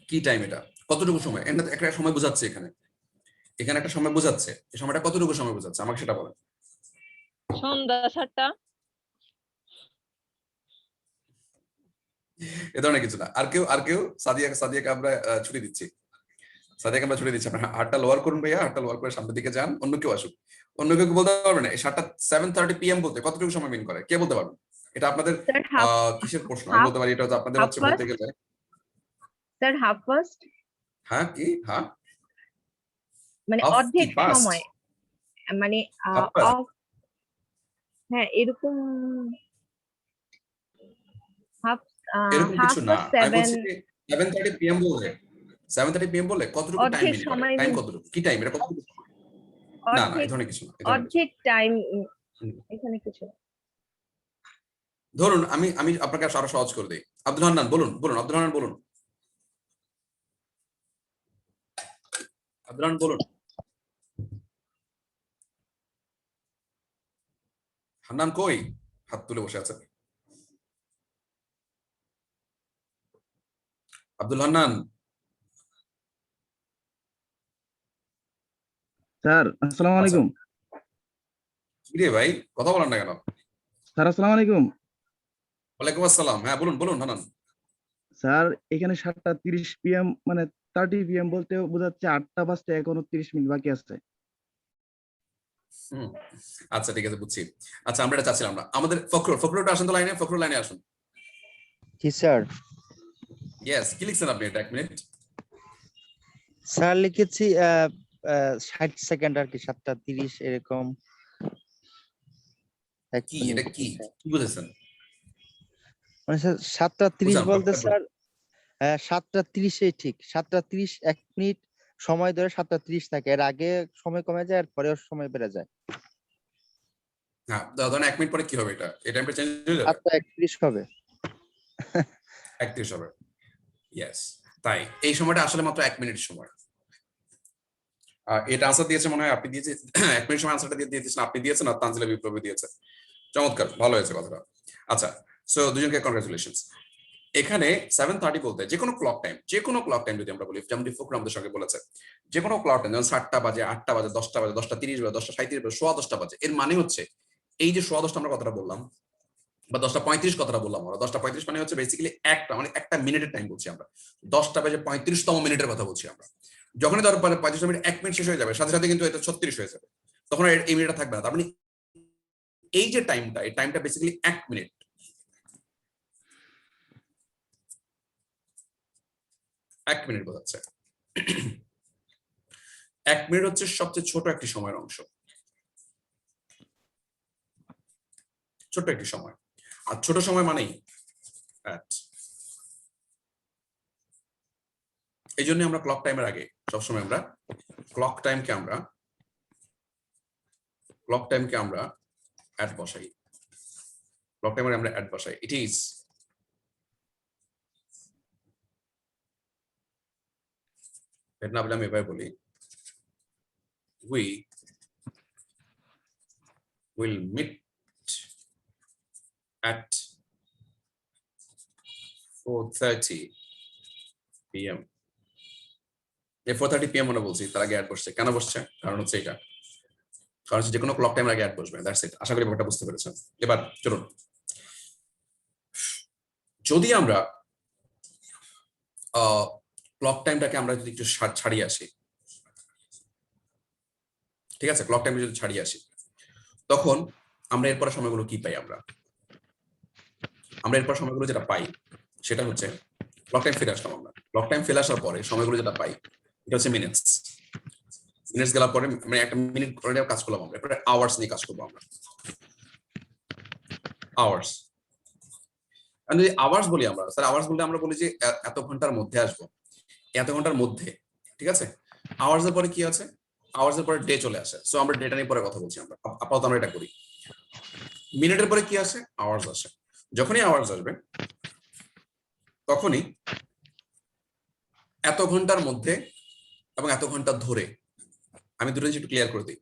কি টাইম এটা? কতটুকু সময়? এটা একটা সময় বোঝাচ্ছে এখানে একটা সময় বোঝাচ্ছে। এই সময়টা কতটুকু সময় বোঝাচ্ছে আমাকে সেটা বলেন। সন্ধ্যা 7টা। এ ধরনের কিছু না। আর কেউ সাদিয়াকে আমরা ছুটি দিচ্ছি। আপনার হাতটা লোয়ার করুন ভাইয়া, হাতটা লোয়ার করে সামনের দিকে যান। অন্য কেউ আসুক, অন্য কেউ বলতে পারবে না 7:30 PM বলতে কতটুকু সময় মিন করে? কে বলতে পারবে? এটা আপনাদের কিসের প্রশ্ন? আমি বলতে পারি এটা হচ্ছে আপনাদের হচ্ছে বলতে গেলে স্যার হাফ পাস্ট। হ্যাঁ কি? হ্যাঁ মানে অর্ধেক সময়, মানে হ্যাঁ এরকম এরকম কিছু না। আমি বলছি 7:30 PM বললে 7:30 PM বললে কতটুকু টাইম মিন করে? টাইম কতটুকু? কি টাইম? এটা কতটুকু? না এই ধরনের কিছু না। অর্ধেক টাইম এখানে কিছু না। ধরুন আমি আপনাকে আরো সহজ করে দেই। আব্দুল হান্নান বলুন আব্দুল হান্নান বলুন। আব্দুল হান্নান বলুন। হান্নান কই? হাত তুলে বসে আছে। আব্দুল হান্নান। স্যার আসসালামু আলাইকুম। কি রে ভাই, কথা বলেন না কেন? স্যার আসসালামু আলাইকুম। ওয়ালাইকুম আসসালাম। হ্যাঁ বলুন হান্নান। স্যার এখানে 7:30 PM মানে 30 PM বলতে বোঝাচ্ছে 8টা বাজতে এখনো 30 মিনিট বাকি আছে। আচ্ছা ঠিক আছে, বুঝছি। আচ্ছা আমরা এটা চাচ্ছিলাম না। আমাদের ফখরুলটা আসুন তো লাইনে, ফখরুল লাইনে আসুন। জি স্যার। ইয়েস, কি লিখছেন আপনি? এটা 1 মিনিট। স্যার লিখেছি 60 সেকেন্ড আর কি, 7:30 এরকম। কি এটা কি বুঝেছেন? মানে স্যার 7:30 বলতে স্যার 7:30 ঠিক 7:30 1 মিনিট সময় ধরে 7:30 থাকে, এর আগে সময় কমে যায়, আর পরেও সময় বেড়ে যায়। হ্যাঁ ধরেন 1 মিনিট পরে কি হবে? এটা এই টাইমটা চেঞ্জ হয়ে যাবে। 7:31 হবে। 31 হবে। ইয়েস, তাই এই সময়টা আসলে মাত্র 1 মিনিট সময়। এটা আনসার দিয়েছে মনে হয় আপনি দিয়েছেন। 1 মিনিট সময় আনসারটা দিয়েছেন আপনি দিয়েছেন, আর তানজিলা বিপ্লবী দিয়েছে। চমৎকার, ভালো হয়েছে কথাটা। আচ্ছা সো দুজনকে কংগ্রাচুলেশনস। এখানে 7:30 বলতে যে কোনো ক্লক টাইম যদি আমরা বলি, যেমন ফখরুল আমাদের সঙ্গে বলেছে যে কোনো ক্লক টাইম, যেমন 7টা বাজে, 8টা বাজে, 10টা বাজে, 10:30 বাজে, 10:37 বাজে, 10:15 বাজে, এর মানে হচ্ছে এই যে 10:15 আমরা কথাটা বললাম বা 10:35 কথাটা বললাম, আমরা 10:35 মানে হচ্ছে বেসিক্যালি একটা মিনিটের টাইম বলছি আমরা, 10টা বাজে 35তম মিনিটের কথা বলছি আমরা। যখনই ধর 35 মিনিট 1 মিনিট শেষ হয়ে যাবে, সাথে সাথে কিন্তু এটা 36 হয়ে যাবে, তখন এই মিনিটটা থাকবে না। তার মানে এই যে টাইমটা, এই টাইমটা বেসিক্যালি 1 মিনিট। 1 মিনিট বোঝাচ্ছে। 1 মিনিট হচ্ছে সবচেয়ে ছোট একটি সময়ের অংশ, ছোট্ট একটি সময়। আর ছোট সময় মানেই at। এই জন্য আমরা ক্লক টাইমের আগে সবসময় আমরা ক্লক টাইমকে আমরা at বসাই। ক্লক টাইমে আমরা at বসাই। ইট ইজ না বলে আমি এভাবে বলি, we will meet at 4:30 p.m. এই 4:30 p.m. মনে বলছি, তার আগে অ্যাড বসছে। কেন বসছে? কারণ হচ্ছে এটা, কারণ হচ্ছে যে কোনো ক্লক টাইমের আগে অ্যাড বসবে। That's it. আশা করি ব্যাপারটা বুঝতে পেরেছেন। এবার চলুন, যদি আমরা ক্লক টাইমটাকে আমরা যদি একটু ছাড়িয়ে আসি, ঠিক আছে, ক্লক টাইমে যদি ছাড়িয়ে আসি, তখন আমরা এরপরে সময়গুলো কি পাই? আমরা এরপর সময়গুলো যেটা পাই সেটা হচ্ছে ক্লক টাইম ফিরে আসলাম। আমরা ক্লক টাইম ফিরে আসার পরে সময়গুলো যেটা পাই এটা হচ্ছে মিনিটস গেলার পরে, মানে একটা মিনিট করে কাজ করলাম আমরা, এরপরে আওয়ার্স নিয়ে কাজ করবো আমরা। আওয়ার্স, যদি আওয়ার্স বলি আমরা, স্যার আওয়ার্স বলতে আমরা বলি যে এত ঘন্টার মধ্যে আসবো, এত ঘন্টার মধ্যে, ঠিক আছে। আওয়ার্স এর পরে কি আছে? আওয়ার্স এর পরে ডে চলে আসে, সো আমরা ডেটা নিয়ে পরে কথা বলছি। আমরা আপাতত আমরা এটা করি। মিনিটের পরে কি আসে? আওয়ার্স আসে। যখনই আওয়ার্স আসবে তখনই এত ঘন্টার মধ্যে এবং এত ঘন্টা ধরে, আমি দুটো জিনিস একটু ক্লিয়ার করে দিই,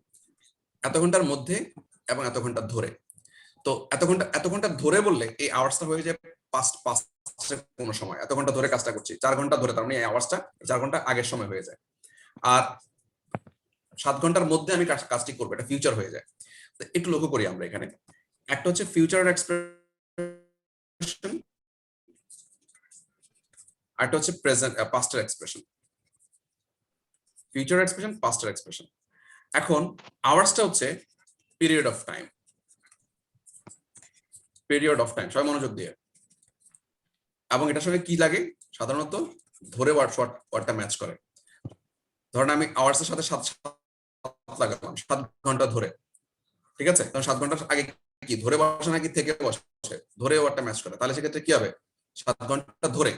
এত ঘন্টার মধ্যে এবং এত ঘন্টা ধরে। তো এত ঘন্টা ধরে বললে এই আওয়ার্সটা হয়ে যায় পাস্ট কোনো সময়। এত ঘন্টা ধরে কাজটা করছি, 4 ঘন্টা ধরে, তার মানে এই আওয়ার্সটা 4 ঘন্টা আগের সময় হয়ে যায়। আর 7 ঘন্টার মধ্যে আমি কাজটি করবো, এটা ফিউচার হয়ে যায়। একটু লক্ষ্য করি আমরা এখানে, একটা হচ্ছে ফিউচার এক্সপ্রেশন, আরেকটা হচ্ছে প্রেজেন্ট পাস্টের এক্সপ্রেশন। ফিউচার এক্সপ্রেশন, পাস্টের এক্সপ্রেশন। এখন আওয়ার্সটা হচ্ছে পিরিয়ড অফ টাইম, সবাই মনোযোগ দিয়ে। এবং এটার সঙ্গে কি লাগে? সাধারণত ধরে ওয়ার্ডটা ম্যাচ করে। ধরেন আমি আওয়ার্সের সাথে 7 লাগালাম, 7 ঘন্টা ধরে, ঠিক আছে। কারণ 7 ঘন্টার আগে কি ধরে বসে নাকি থেকে বসে? ধরে ওয়ার্ডটা ম্যাচ করে, তাহলে সেক্ষেত্রে কি হবে? 7 ঘন্টা ধরে।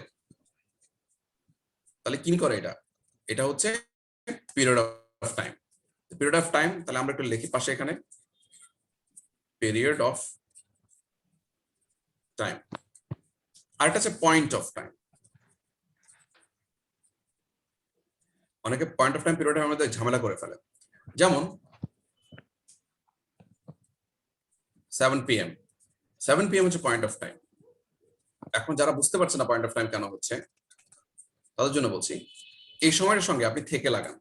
তাহলে কি করে এটা হচ্ছে period of time. Period of time, তাহলে আমরা একটু লিখি পাশে এখানে, পিরিয়ড অফ টাইম। আর এটা হচ্ছে পয়েন্ট অফ টাইম। অনেকে পয়েন্ট অফ টাইম পিরিয়ড এর মধ্যে ঝামেলা করে ফেলে। যেমন 7 PM হচ্ছে পয়েন্ট অফ টাইম। এখন যারা বুঝতে পারছে না পয়েন্ট অফ টাইম কেন হচ্ছে, তাদের জন্য বলছি, এই সময়ের সঙ্গে আপনি থেকে লাগান।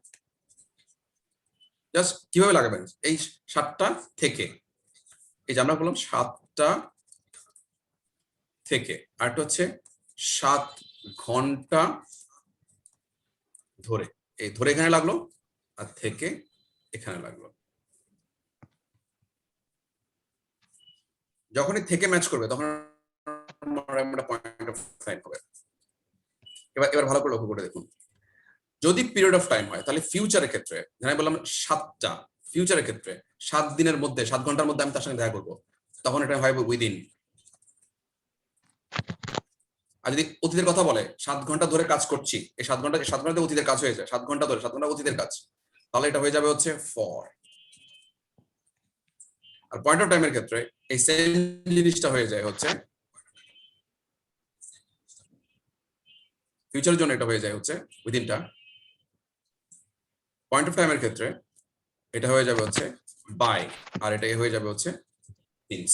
জাস্ট কিভাবে লাগাবেন? এই 7টা থেকে, এই যে আমরা বললাম 7টা থেকে, আর একটা হচ্ছে 7 ঘন্টা ধরে। এই ধরে এখানে লাগলো আর থেকে এখানে লাগলো। যখনই থেকে ম্যাচ করবে তখন পয়েন্ট অফ টাইম হবে। এবার ভালো করে লক্ষ্য করে দেখুন, যদি পিরিয়ড অফ টাইম হয় তাহলে ফিউচারের ক্ষেত্রে, আমি বললাম 7টা, ফিউচারের ক্ষেত্রে 7 দিনের মধ্যে, 7 ঘন্টার মধ্যে আমি তার সঙ্গে দেখা করবো, তখন এটা হয় উইদিন। আর যদি অতীতের কথা বলে, 7 ঘন্টা ধরে কাজ করছি, এই 7 ঘন্টা অতীতের কাজ হয়ে যায়, 7 ঘন্টা ধরে, 7 ঘন্টা অতীতের কাজ, তাহলে এটা হয়ে যাবে হচ্ছে ফর। আর পয়েন্ট অফ টাইমের ক্ষেত্রে এই সেম জিনিসটা হয়ে যায় হচ্ছে ফিউচারের জন্য, এটা হয়ে যায় হচ্ছে উইদিনটা। পয়েন্ট অফ টাইমের ক্ষেত্রে এটা হয়ে যাবে হচ্ছে বাই, আর এটা হয়ে যাবে হচ্ছে সিন্স।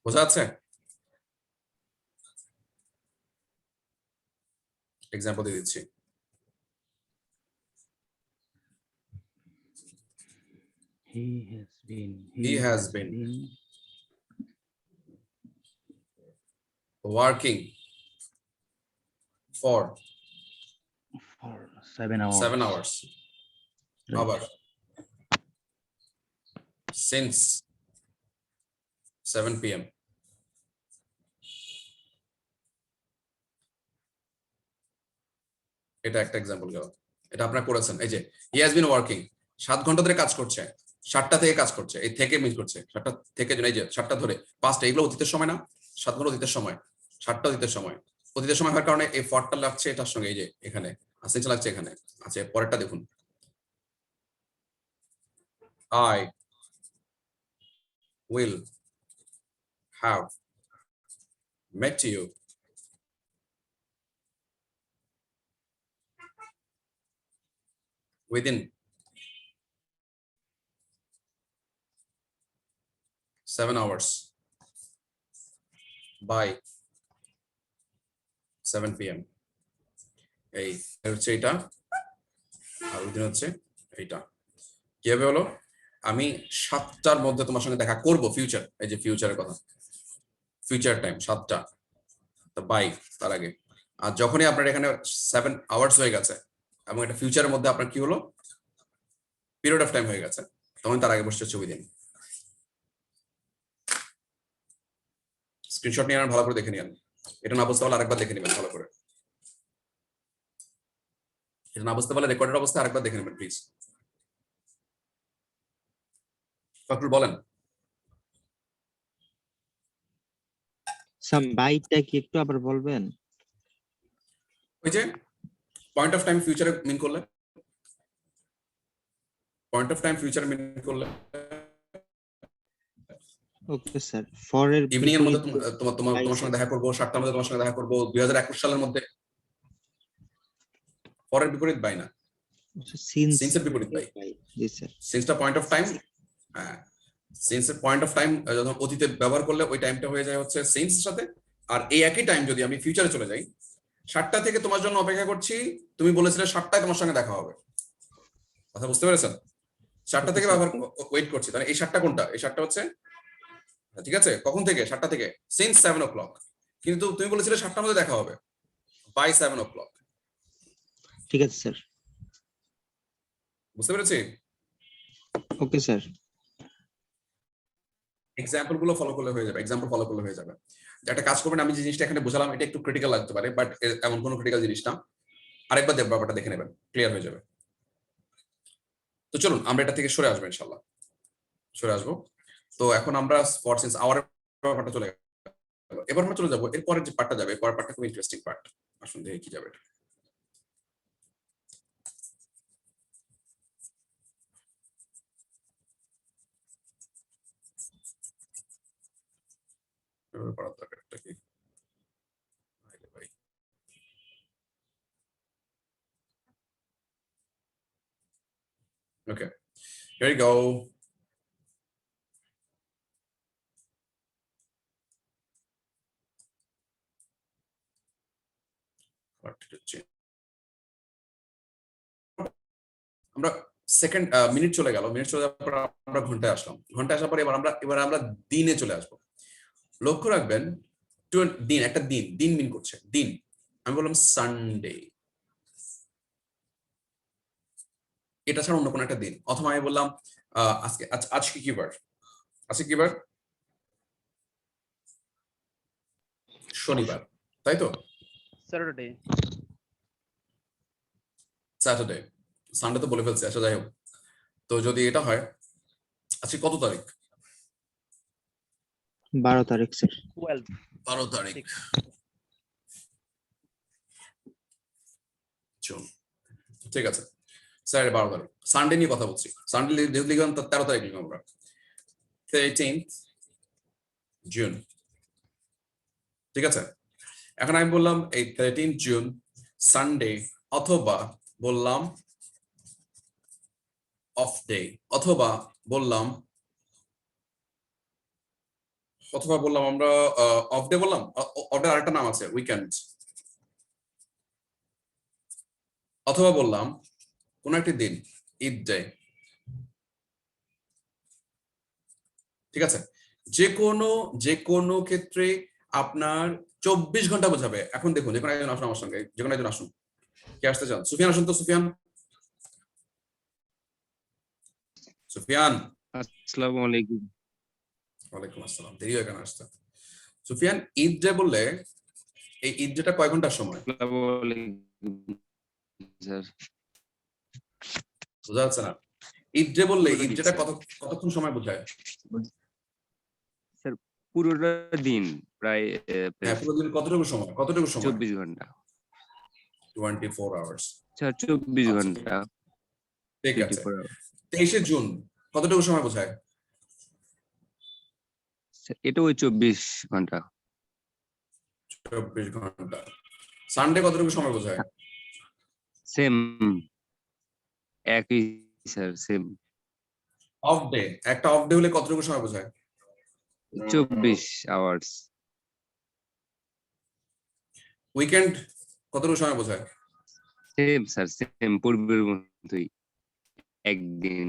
বোঝা যাচ্ছে? এক্সাম্পল দিয়ে দিচ্ছি। He has been working for 7 hours. 7 hours. আবার since 7 p.m. এটা একটা এক্সাম্পল গেল। এটা আপনারা করেছেন। এই যে হি হ্যাজ বিন ওয়ার্কিং, 7 ঘন্টা ধরে কাজ করছে, 7টা থেকে কাজ করছে, এই থেকে মিস করছে 7টা থেকে, এই যে 7টা ধরে 5টা, এগুলো অতীতের সময় না? 7 ঘন্টা অতীতের সময়, 7টা অতীতের সময়। অতীতের সময় হওয়ার কারণে এই ফরটা লাগছে এটার সঙ্গে, এই যে এখানে আসেন্স লাগছে এখানে। আচ্ছা পরেরটা দেখুন, I will have met you within 7 hours by 7 p.m. এই হচ্ছে এটা, আর ওইদিন হচ্ছে এইটা। কিভাবে হলো? আমি 7টার মধ্যে তোমার সঙ্গে দেখা করব, ফিউচার, এই যে ফিউচারের কথা, ফিউচার টাইম 7টা, তো বাই তার আগে। আর যখনই আপনার এখানে 7 আওয়ার্স হয়ে গেছে এবং এটা ফিউচারের মধ্যে আপনার কি হলো, পিরিয়ড অফ টাইম হয়ে গেছে, তখন তার আগে বসছে ছবি দিন। স্ক্রিনশট নিয়ে ভালো করে দেখে নিন। এটা না বুঝতে পারলে আরেকবার দেখে নেবেন ভালো করে। এটা না বুঝতে পারলে রেকর্ডের অবস্থা আরেকবার দেখে নেবেন প্লিজ। ফখরুল বলেন। স্যার বাইটটা কি একটু আবার বলবেন? ওই যে পয়েন্ট অফ টাইম ফিউচারে মিন করলে, পয়েন্ট অফ টাইম ফিউচারে মিন করলে ওকে স্যার, ফর এর ইভিনিং এর মধ্যে তোমার সঙ্গে দেখা করব, 7টার মধ্যে তোমার সঙ্গে দেখা করব 2021 সালের মধ্যে। পরের বিপরীত বাই না, সিন্স এর বিপরীত বাই। জি স্যার। সিন্সটা পয়েন্ট অফ টাইম, হ্যাঁ সিন্স এর পয়েন্ট অফ টাইম যখন অতীতে ব্যবহার করলে ওই টাইমটা হয়ে যায় হচ্ছে সিন্স এর সাথে। আর এই একই টাইম যদি আমি ফিউচারে চলে যাই, 7টা থেকে তোমার জন্য অপেক্ষা করছি, তুমি বলেছিলে 7টায় তোমার সঙ্গে দেখা হবে, কথা বুঝতে পেরেছেন? 7টা থেকে ব্যবহার ওয়েট করছি, তাহলে এই 7টা কোনটা? এই 7টা হচ্ছে, ঠিক আছে, কখন থেকে? 7টা থেকে, সিন্স 7 o'clock, কিন্তু তুমি বলেছিলে 7টার মধ্যে দেখা হবে, বাই 7 o'clock। ঠিক আছে স্যার, বুঝতে পেরেছি? Okay sir. এক্সাম্পল গুলো ফলো করলে হয়ে যাবে, এক্সাম্পল ফলো করলে হয়ে যাবে। একটা কাজ করবেন, আমি যে জিনিসটা এখানে বোঝালাম এটা একটু ক্রিটিক্যাল লাগতে পারে, বাট এমন কোনো ক্রিটিক্যাল জিনিস না। আরেকবার ব্যাপারটা দেখে নেবেন, ক্লিয়ার হয়ে যাবে। তো চলুন আমরা এটা থেকে সরে আসবো, ইনশাআল্লাহ সরে আসবো। তো এখন আমরা ফর সিন্স আওয়ার ব্যাপারটা চলে গেল, এবার আমরা চলে যাবো এরপরের যে পার্টটা যাবে, পরের পার্টটা খুব ইন্টারেস্টিং পার্ট। আসুন দেখি কি যাবে এটা। পড়ার দরকারটা কি? ভাই okay, here you go. আমরা সেকেন্ড মিনিট চলে গেল, মিনিট চলে যাওয়ার পর আমরা ঘন্টায় আসলাম, ঘন্টায় আসার পর এবার আমরা দিনে চলে আসবো। লক্ষ্য রাখবেন দিন, একটা দিন, দিন মিন করছে দিন। আমি বললাম সানডে, এটা ছাড়া অন্য কোনো একটা দিন। অথবা আমি বললাম আজকে, আজকে কি বার? আজকে কি বার? শনিবার, তাই তো? স্যাটারডে। স্যাটারডে, সানডে তো বলে ফেলছে। আচ্ছা যাই হোক, তো যদি এটা হয়, আজকে কত তারিখ? 12 তারিখ স্যার। 12 তারিখ জুন, ঠিক আছে স্যার, 12 তারিখ। সানডে নিয়ে কথা বলছি, সানডে যেহেতু লিখলাম 13 তারিখ লিখলাম আমরা, 13th জুন, ঠিক আছে। এখন আমি বললাম এই 13 জুন সানডে, অথবা বললাম অফ ডে, অথবা বললাম অথবা বললাম আমরা অফ ডে বললাম, অফ ডে আরেকটা নাম আছে উইকেন্ড, অথবা বললাম কোন একটি দিন ঈদ ডে, ঠিক আছে? যে কোনো ক্ষেত্রে আপনার 24 ঘন্টা বোঝাবে। এখন দেখুন, যে কোনো একজন আসুন আমার সঙ্গে, যে কোনো একজন আসুন, কে আসতে চান? সুফিয়ান আসুন তো, সুফিয়ান। সুফিয়ান, আসসালামু আলাইকুম। ওয়ালাইকুম আসসালাম। দেরি হয়ে কেন আসতে? সুফিয়ান, ঈদ ডে বললে এই ঈদ ডেটা কয় ঘন্টার সময় আসসালামু আলাইকুম স্যার। বোঝা যাচ্ছে না? ঈদ ডে বললে ঈদ ডেটা কতক্ষণ সময় বোঝায়? স্যার পুরোটা দিন প্রায় হ্যাঁ, পুরো দিন কতটুকু সময়? 24 ঘন্টা। 24 আওয়ার্স। স্যার 24 ঘন্টা। ঠিক আছে। 24 hours। 23শে জুন কতটুকু সময় বোঝায়? স্যার এটা ওই 24 ঘন্টা। 24 ঘন্টা। সানডে কতটুকু সময় বোঝায়? সেম, একই স্যার, সেম। অফ ডে, একটা অফ ডে হলে কতটুকু সময় বোঝায়? 24 আওয়ার্স। উইকেন্ড কতটুকু সময় বোঝায়? সেম স্যার, সেম পূর্বের মতোই, একদিন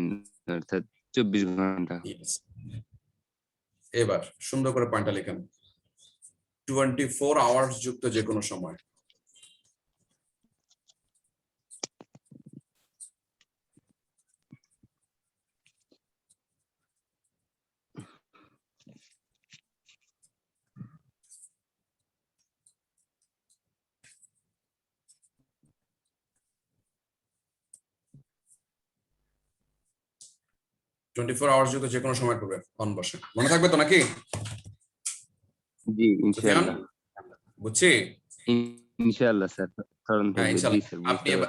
অর্থাৎ 24 ঘন্টা। এবার সুন্দর করে পয়েন্টটা লিখেন। 24 আওয়ার্স যুক্ত যে কোনো সময়। আওয়ার্স যুক্ত যে কোনো সময় করবে অন বসে। মনে থাকবে তো নাকি? জি ইনশাআল্লাহ। বুঝছি? ইনশাআল্লাহ স্যার। হ্যাঁ, ইনশাআল্লাহ।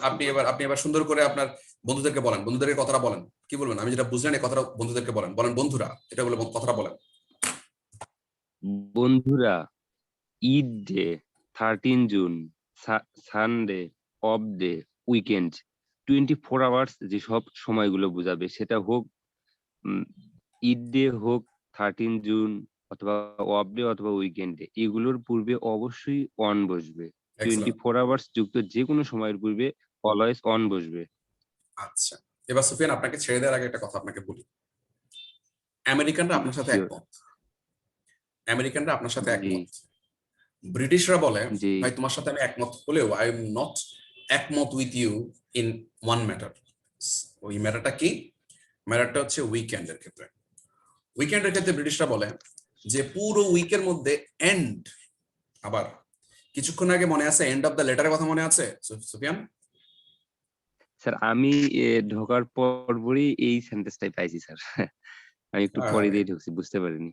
আপনি এবার সুন্দর করে আপনার বন্ধুদেরকে বলেন, বন্ধুদেরকে কথাটা বলেন। কি বলবেন? আমি যেটা বুঝলেন এই কথাটা বন্ধুদেরকে বলেন। বলেন বন্ধুরা, এটা বলে কথাটা বলেন। বন্ধুরা, Eid day, 13 June, Sunday, off day, weekend, 24 hours যে সব সময়গুলো বোঝাবে, সেটা হোক ঈদ ডে, হোক 13 জুন, অথবা অফ ডে, অথবা উইকেন্ডে, এগুলোর পূর্বে অবশ্যই অন বসবে। 24 আওয়ার্স যুক্ত যে কোনো সময়ের পূর্বে অলওয়েজ অন বসবে। আচ্ছা, এবার সুফিয়ান আপনাকে ছেড়ে দেওয়ার আগে একটা কথা আপনাকে বলি। আমেরিকানরা আপনার সাথে একমত। আমেরিকানরা আপনার সাথে একমত। ব্রিটিশরা বলে ভাই তোমার সাথে আমি একমত হলেও আই এম নট একমত with you in one matter. ওই ম্যাটারটা কি? ম্যাটারটা হচ্ছে উইকেন্ডের ক্ষেত্রে। উইকেন্ডের ক্ষেত্রে ব্রিটিশরা বলে যে পুরো উইকের মধ্যে এন্ড, আবার কিছুক্ষণ আগে মনে আছে এন্ড অফ দ্য লেটারের কথা মনে আছে সুফিয়ান? স্যার আমি ঢোকার পরপরই এই সেন্টেন্সটাই পাইছি স্যার। আমি একটু পরে দিয়ে ঢুকছি, বুঝতে পারিনি।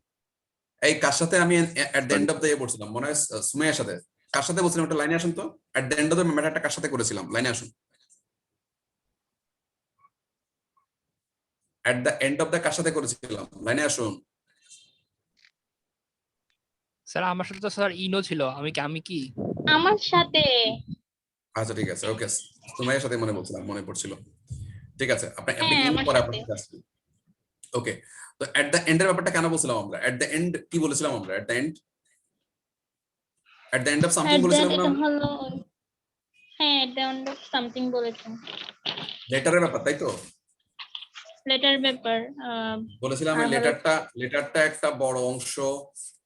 এই কার সাথে আমি এট দ্য এন্ড অফ দ্য ইয়ে পড়ছিলাম মনে হয়? সুমাইয়ার সাথে। কার সাথে বলছিলাম? একটা লাইনে আসুন তো। At the end of the ম্যাটারটা কার সাথে করেছিলাম? লাইনে আসুন। At the end of the কার সাথে করেছিলাম? লাইনে আসুন। স্যার আমার সাথে তো স্যার ইনো ছিল। আমি কি আমার সাথে? আচ্ছা ঠিক আছে, ওকে। সুমাইয়ার সাথে মনে বলছিলাম, মনে পড়ছিল। ঠিক আছে, আপনি হ্যাঁ, ইন আমার পরে সাথে। ওকে। তো এট দ্য এন্ডের ব্যাপারটা কেন বলছিলাম আমরা? এট দ্য এন্ড কি বলেছিলাম আমরা? এট দ্য এন্ড অফ সামথিং বলেছিলাম না? এটা হলো, হ্যাঁ, এট দ্য এন্ড অফ সামথিং বলেছেন। লেটারের ব্যাপার, তাই তো? লেটার ব্যাপার বলেছিলাম এই লেটারটা একটা বড় অংশ।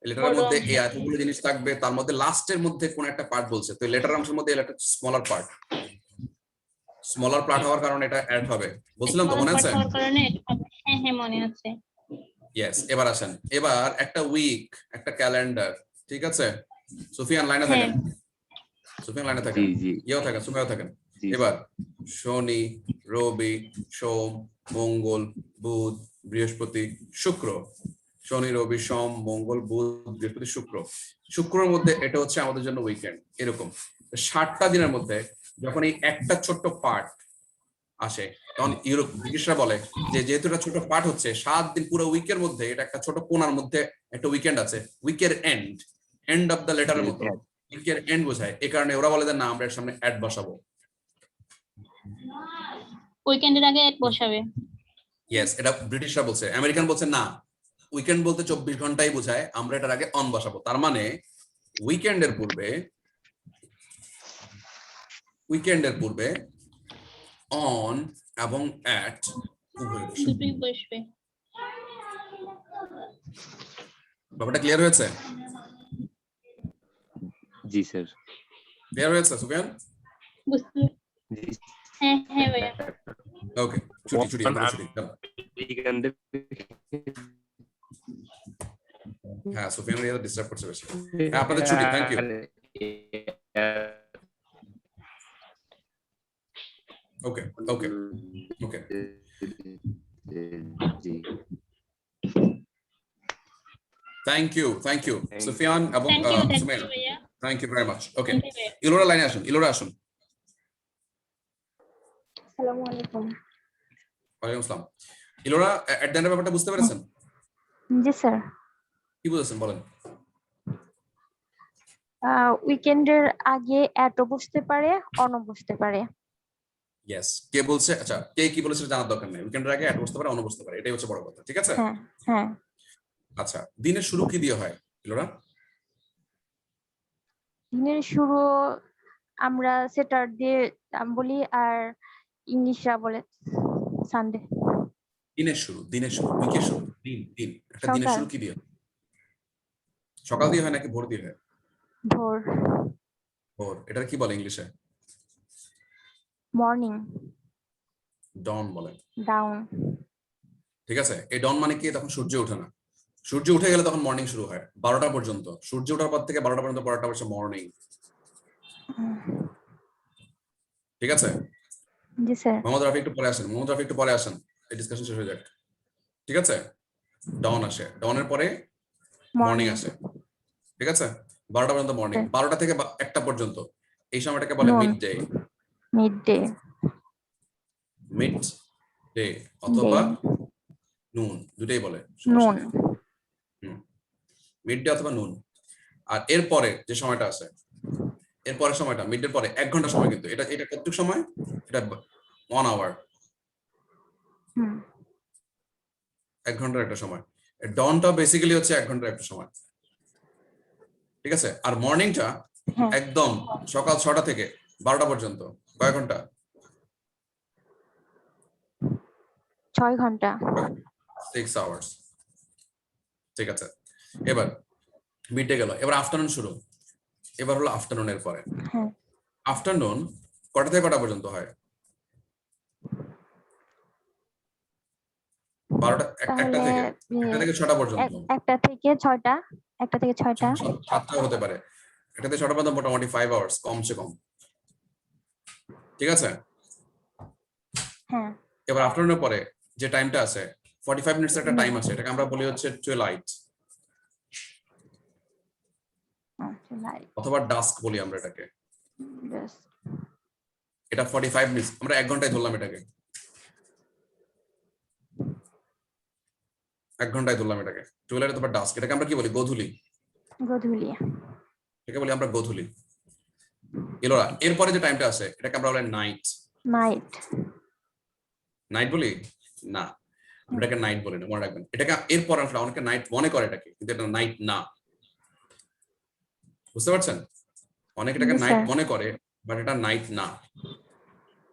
লেটারের মধ্যে এই এতগুলো জিনিস থাকবে, তার মধ্যে লাস্টের মধ্যে কোন একটা পার্ট বলছে। তো লেটার অংশের মধ্যে একটা স্মলার পার্ট হওয়ার কারণে এটা অ্যাড হবে। বলছিলাম তো, মনে আছে? হ্যাঁ হ্যাঁ মনে আছে। ইয়েস। এবার আসেন, এবার একটা উইক, একটা ক্যালেন্ডার, ঠিক আছে? সুফিয়ান লাইনে থাকেন। সুফিয়ান লাইনে থাকেন। ইয়েও থাকেন, সুমাইয়াও থাকেন। এবার শনি, রবি, সোম, মঙ্গল, বুধ, বৃহস্পতি, শুক্র। শনি, রবি, সোম, মঙ্গল, বুধ, বৃহস্পতি, শুক্র। শুক্রের মধ্যে এটা হচ্ছে আমাদের জন্য উইকেন্ড। এরকম 60টা দিনের মধ্যে যখন এই একটা ছোট্ট পার্ট আসে, তখন ইউরোপ ব্রিটিশরা বলে যে যেহেতু এটা ছোট পার্ট হচ্ছে, 7 দিন পুরো উইকের মধ্যে এটা একটা ছোট কোণার মধ্যে একটা উইকেন্ড আছে। উইকের এন্ড অফ দ্য লেটারের মতো উইকের এন্ড বোঝায়। এই কারণে ওরা বলে যে না, আমরা এর সামনে অ্যাড বসাবো। উইকেন্ডের আগে অ্যাড বসাবে। ইয়েস, এটা ব্রিটিশরা বলছে। আমেরিকান বলছে না, উইকেন্ড বলতে 24 ঘন্টাই বোঝায়, আমরা এটার আগে অন বসাবো। তার মানে উইকেন্ডের পূর্বে অন এবং অ্যাট উভয় বসবে। দুটোই বসবে। ব্যাপারটা ক্লিয়ার হয়েছে? জি স্যার। ক্লিয়ার হয়েছে সুফিয়ান? বুঝতে হ্যাঁ হ্যাঁ ভাইয়া। ওকে, ছুটি আমরা ছুটি। হ্যাঁ, সুফিয়ান এর ডিস্টার্ব করছে বেশি। হ্যাঁ, আপনাদের ছুটি। Thank you. Okay okay okay. Thank you Sufian এবং Sumaiya. Thank you very much. Okay, Elora লাইনে আসুন। ইলোরা আসুন। আসসালামু আলাইকুম। ওয়ালাইকুম আসসালাম। ইলোরা, এট দ্য এন্ড ব্যাপারটা বুঝতে পেরেছেন? জি স্যার। কি বুঝেছেন বলেন? উইকেন্ডের আগে অ্যাটও বসতে পারে, অনও বসতে পারে। ইয়েস। কে বলছে? আচ্ছা, কে কি বলেছে জানার দরকার নেই। উইকেন্ডের আগে অ্যাট বসতে পারে, অন বসতে পারে, এটাই হচ্ছে বড় কথা। ঠিক আছে? হ্যাঁ হ্যাঁ। আচ্ছা, দিনের শুরু কি দিয়ে হয় ইলোরা? দিনের শুরু আমরা স্যাটারডে বলি, আর ইংলিশরা বলে সানডে। দিনের শুরু উইকের শুরু, দিন একটা দিনের সকাল। শুরু কি দিয়ে হয়? সকাল দিয়ে হয় নাকি ভোর দিয়ে হয়? ভোর। এটা কি বলে ইংলিশে? মর্নিং। ডন বলে। ডাউন। ঠিক আছে? এই ডন মানে কি? তখন সূর্য ওঠে না। সূর্য উঠে গেলে তখন মর্নিং শুরু হয় 12টা পর্যন্ত। সূর্য ওঠার পর থেকে 12টা পর্যন্ত পড়াটা হচ্ছে মর্নিং। ঠিক আছে? জি স্যার। মোহাম্মদ রাফি একটু পরে আসেন। এই ডিসকাশন শেষ হয়ে যাক। ঠিক আছে? ডন আসে, ডনের পরে মর্নিং আসে। ঠিক আছে? 12টা পর্যন্ত মর্নিং, 12টা থেকে 1টা পর্যন্ত এই সময়টাকে বলে মিড ডে অথবা নুন, দুটেই বলে। মিড ডে অথবা নুন। আর এরপরে যে সময়টা আছে, এরপরের সময়টা মিড-ডের পরে 1 ঘন্টা সময়, কিন্তু এটা কতটুকু সময়? এটা 1 আওয়ার। 1 ঘন্টার একটা সময়। ডনটা বেসিক্যালি হচ্ছে 1 ঘন্টার একটা সময়। ঠিক আছে? আর মর্নিংটা একদম সকাল 6টা থেকে 12টা পর্যন্ত কয় ঘন্টা? 6 ঘন্টা। 6 আওয়ার্স। ঠিক আছে? এবার মিড ডে গেল, এবার আফটারনুন শুরু। এবার হলো আফটারনুনের পরে। আফটারনুন কটা থেকে কটা পর্যন্ত হয়? 12টা, 1টা থেকে 6টা পর্যন্ত। 1টা থেকে 6টা। 1টা থেকে 6টা। 7টাও হতে পারে। 1টা থেকে 6টা পর্যন্ত মোটামুটি 5 আওয়ার্স কমসে কম। ঠিক আছে? হ্যাঁ। এবার আফটারনুনের পরে যে টাইমটা আছে 45 মিনিটস একটা টাইম আছে, এটাকে আমরা বলি হচ্ছে টুয়েলাইট অথবা ডাস্ক বলি আমরা এটাকে। এটা 45 মিনিটস, আমরা 1 ঘন্টায় ধরলাম এটাকে। 1 ঘন্টায় ধরলাম এটাকে। টুয়েলাইট অথবা ডাস্ক, এটাকে আমরা কি বলি? গোধূলি। এটাকে বলি আমরা গোধূলি। এলোরা, এরপরে যে টাইমটা আছে এটাকে আমরা বলি নাইট। নাইট বলি না, এটাকে নাইট বলি না, মনে রাখবেন। এটাকে এরপর আসলে অনেকে নাইট মনে করে এটাকে, কিন্তু এটা নাইট না। বুঝতে পারছেন? অনেকে এটাকে নাইট মনে করে, বাট এটা নাইট না।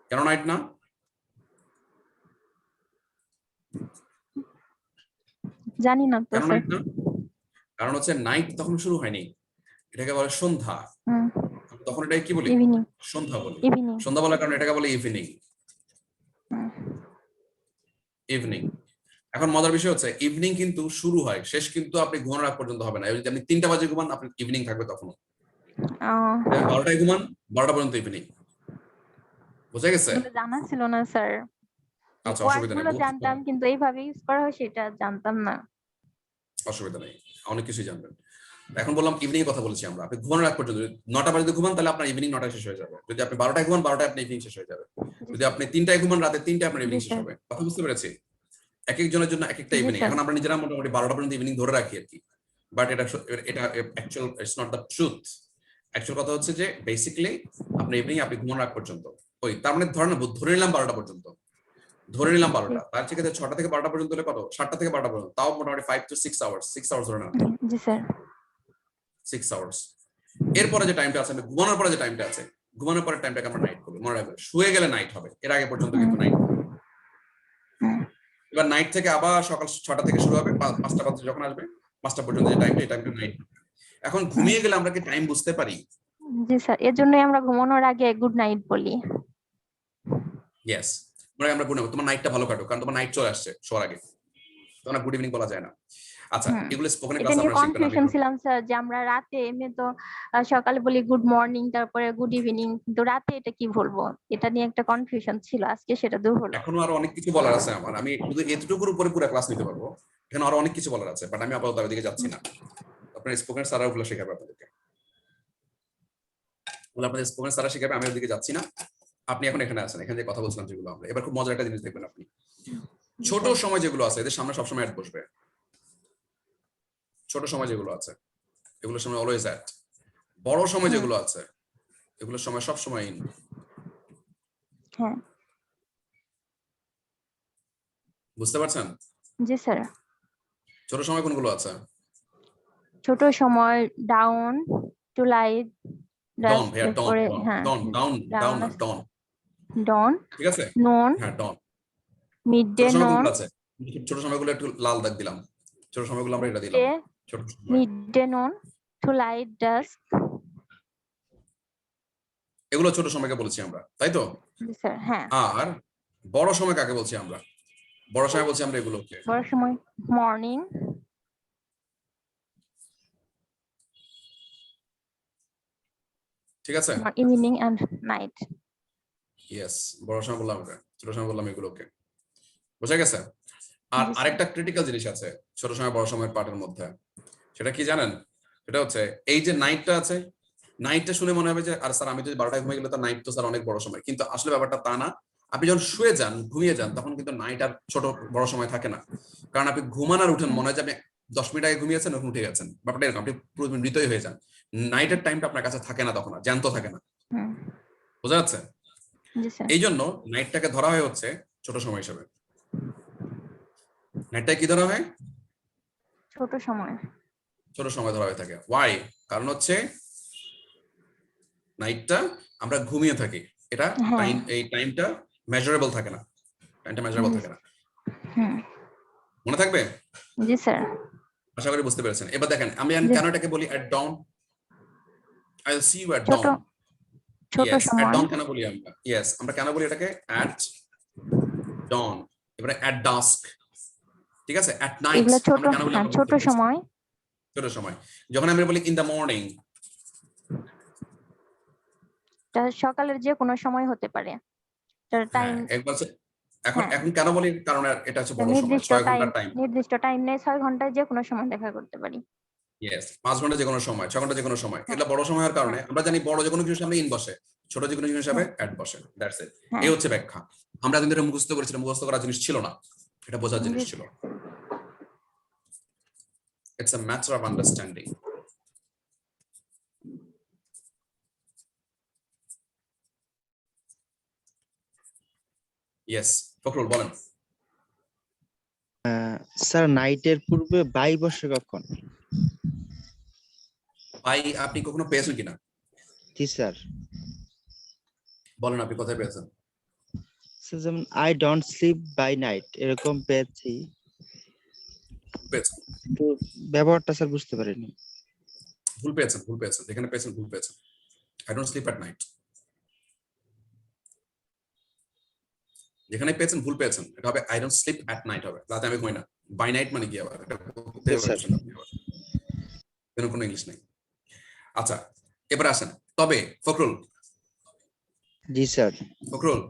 কেন নাইট না? জানি না তো স্যার। কারণ হচ্ছে নাইট তখন শুরু হয়নি, এটাকে বলে সন্ধ্যা। তখন এটাকে কি বলি? সন্ধ্যা বলি। সন্ধ্যা বলার কারণে এটাকে বলে ইভিনিং। এখন মজার বিষয় হচ্ছে ইভিনিং কিন্তু শুরু হয়, শেষ কিন্তু আপনি ঘুমানোর আগ পর্যন্ত হবে না। যদি আপনি 3টা বাজে ঘুমান, আপনি ইভিনিং থাকবে তখনও। 12টায় ঘুমান, 12টা পর্যন্ত ইভিনিং। বুঝা গেছে? জানা ছিল না স্যার। আচ্ছা, অসুবিধা নেই। জানতাম, কিন্তু এইভাবে ইউজ করা হয় সেটা জানতাম না। অসুবিধা নেই, অনেক কিছুই জানবেন। এখন বললাম ইভিনিং কথা বলেছি আমরা। আপনি ঘুমানোর আগ পর্যন্ত 9টা বাজে ঘুমান, তাহলে আপনার ইভিনিং 9টায় শেষ হয়ে যাবে। যদি আপনি 12টায় ঘুমান, 12টায় আপনার ইভিনিং শেষ হয়ে যাবে। যদি আপনি 3টায় ঘুমান, রাতে 3টায় আপনার ইভিনিং শেষ হবে। কথা বুঝতে পেরেছি? এক একজনের জন্য এক একটা ইভিনিং। এখন আমরা নিজেরা মোটামুটি 12টা পর্যন্ত ইভিনিং ধরে রাখি আর কি, বাট এটা actual, it's not the truth. Actual কথা হচ্ছে যে বেসিক্যালি আপনি ইভিনিং আপনি ঘুমানোর আগ পর্যন্ত, ওই তার মানে ধরে নিলাম 12টা পর্যন্ত। ধরে নিলাম 12টা, তার থেকে 6টা থেকে 12টা পর্যন্ত হলে কত? 7টা থেকে 12টা পর্যন্ত, তাও মোটামুটি 5 to 6 আওয়ার্স, 6 আওয়ার্স ধরে নিলাম, জি স্যার 6 আওয়ার্স। এরপরে যে টাইমটা আছে, ঘুমানোর পরে যে টাইমটা আছে, ঘুমানোর পরের টাইমটাকে আমরা নাইট বলি, মনে রাখবেন। শুয়ে গেলে নাইট হবে, এর আগে পর্যন্ত কিন্তু নাইট। এবার নাইট থেকে আবার সকাল 6টা থেকে শুরু হবে, 5টা পর্যন্ত যখন আসবে 5টা পর্যন্ত যে টাইমটা, এই টাইমটা নাইট। এখন ঘুমিয়ে গেলে আমরা কি টাইম বুঝতে পারি? জি স্যার, এর জন্যই আমরা ঘুমানোর আগে গুড নাইট বলি। ইয়েস, মানে আমরা গুড নাইট, তোমার নাইটটা ভালো কাটো, কারণ তোমার নাইট চলে আসছে শোয়ার আগে, তখন গুড ইভিনিং বলা যায় না। আচ্ছা, এগুলো স্পোকেন এটা ক্লাসে নিয়ে আমরা শিখবেন। কনফিউশন ছিলাম স্যার, যে আমরা রাতে এমনি তো সকালে বলি গুড মর্নিং, তারপরে গুড ইভিনিং, কিন্তু রাতে এটা কি বলবো, এটা নিয়ে একটা কনফিউশন ছিল, আজকে সেটা দূর হলো। এখনো আরো অনেক কিছু বলার আছে আমার, আমি শুধু এতটুকুর উপরে পুরো ক্লাস নিতে পারবো, এখানে আরো অনেক কিছু বলার আছে, বাট আমি আপাতত ওদিকে যাচ্ছি না। আপনার স্পোকেন স্যার ওগুলো শেখাবে আপনাদেরকে, আপনাদের স্পোকেন স্যার শেখাবে, আমি ওদিকে যাচ্ছি না। আপনি এখন এখানে আছেন, এখানে যে কথা বলছিলাম যেগুলো আমরা, এবার খুব মজার একটা জিনিস দেখবেন আপনি। ছোট সময় যেগুলো আছে এদের সামনে সবসময় অ্যাড বসবে। ছোট সময় যেগুলো আছে এগুলোর সময় অলওয়েজ অ্যাড। বড় সময় যেগুলো আছে এগুলোর সময় সব সময় ইন। হ্যাঁ, বুঝতে পারছেন? জি স্যার। ছোট সময় কোনগুলো আছে? ছোট সময় ডাউন, টু লাইট, ডন, ভাইয়া ডন, তারপরে হ্যাঁ ডন, ডাউন, ডাউন না ডন, ডন, ঠিক আছে? নুন, হ্যাঁ ডন। মিড ছোট ডে, সময় নুন, কোনগুলো আছে? ছোট সময়গুলো একটু লাল দাগ দিলাম, ছোট সময়গুলো আমরা এটা দিলাম। ছোট সময় মিড ডে, নুন, টু লাইট, ডাস্ক, এগুলো ছোট সময়কে বলছি আমরা, তাই তো? জি স্যার। হ্যাঁ, আর বড় সময় কাকে বলছি আমরা? বড় সময় বলছি আমরা এগুলোকে, বড় সময় মর্নিং, ঠিক আছে? Evening and night. ইয়েস, বড় সময় বললাম আমরা, ছোট সময় বললাম এগুলোকে। বুঝা গেছে? আর জি, আরেকটা ক্রিটিক্যাল জিনিস আছে ছোট সময় বড় সময়ের পার্টের মধ্যে, সেটা কি জানেন? সেটা হচ্ছে এই যে নাইটটা আছে, নাইটটা শুনে মনে হবে যে আর স্যার আমি যদি 12টায় ঘুমিয়ে গেলে তো নাইট তো স্যার অনেক বড় সময়, কিন্তু আসলে ব্যাপারটা তা না। আপনি যখন শুয়ে যান, ঘুমিয়ে যান, তখন কিন্তু নাইট আর ছোট বড় সময় থাকে না, কারণ আপনি ঘুমান আর উঠেন, মনে হয় যে আপনি 10 মিনিট আগে ঘুমিয়েছেন এখন উঠে গেছেন, ব্যাপারটা এরকম, আপনি পুরো মৃতই হয়ে যান। নাইটের টাইমটা আপনার কাছে থাকে না, তখন আর জ্যান্ত থাকে না। বোঝা যাচ্ছে? জি স্যার। এই জন্য নাইটটাকে ধরা হয় হচ্ছে ছোট সময় হিসেবে। নাইটটা কি ধরা হয়? ছোট সময়। ছোট সময় ধরা হয়ে থাকে। ওয়াই? কারণ হচ্ছে নাইটটা আমরা ঘুমিয়ে থাকি, এটা টাইম, এই টাইমটা মেজারেবল থাকে না, টাইমটা মেজারেবল থাকে না। মনে থাকবে? জি স্যার। আশা করি বুঝতে পেরেছেন। এবার দেখেন আমি কেন এটাকে বলি at dawn, I will see you at dawn. ছোট সময়। এট ডাউন কেন বলি আমরা? ইয়েস, আমরা কেন বলি এটাকে এট ডাউন। এবারে এট ডাস্ক, ঠিক আছে? এট নাইট এগুলা ছোট, আমরা কেন বলি? ছোট সময়। ছোট সময়। যখন আমরা বলি ইন দ্য মর্নিং, এটা সকালের যে কোনো সময় হতে পারে। তার টাইম একবার এখন কেন বলি? কারণ এটা হচ্ছে বড় সময়, নির্দিষ্ট 6 টাইম, ঘন্টার টাইম। নির্দিষ্ট টাইম নেই, 6 ঘন্টায় যে কোনো সময় দেখা করতে পারি। ইয়েস, 5 ঘন্টা যে কোনো সময়, 6 ঘন্টা যে কোনো সময়। এটা বড় সময় হওয়ার কারণে আমরা জানি বড় যে কোনো কিছু সামনে ইন বসে, ছোট যে কোনো জিনিস হিসাবে অ্যাট বসে। That's it. এই হচ্ছে ব্যাখ্যা। আমরা কিন্তু এটা মুখস্থ করেছিলাম, মুখস্থ করার জিনিস ছিল না, এটা বোঝার জিনিস ছিল। It's a matter of understanding. Yes, Fakhrul বলেন। স্যার নাইটের পূর্বে বাই বসে কখন? ভাই আপনি কখনো পেয়েছেন কিনা? জি স্যার। বলেন আপনি কোথায় পেয়েছেন? স্যার যেমন I don't sleep by night, এরকম পেয়েছি, কিন্তু ব্যবহারটা স্যার বুঝতে পারিনি। ভুল পেয়েছেন, ভুল পেয়েছেন, যেখানে পেয়েছেন ভুল পেয়েছেন। I don't slip at night, যেখানে পেয়েছেন ভুল পেয়েছেন। এটা হবে I don't slip at night হবে, রাতে আমি ঘুমাই না। বাই নাইট মানে কি আবার? এটা কোনো ইংলিশ নেই। আচ্ছা এবার আসেন, তবে ফখরুল। জি স্যার। ফখরুল,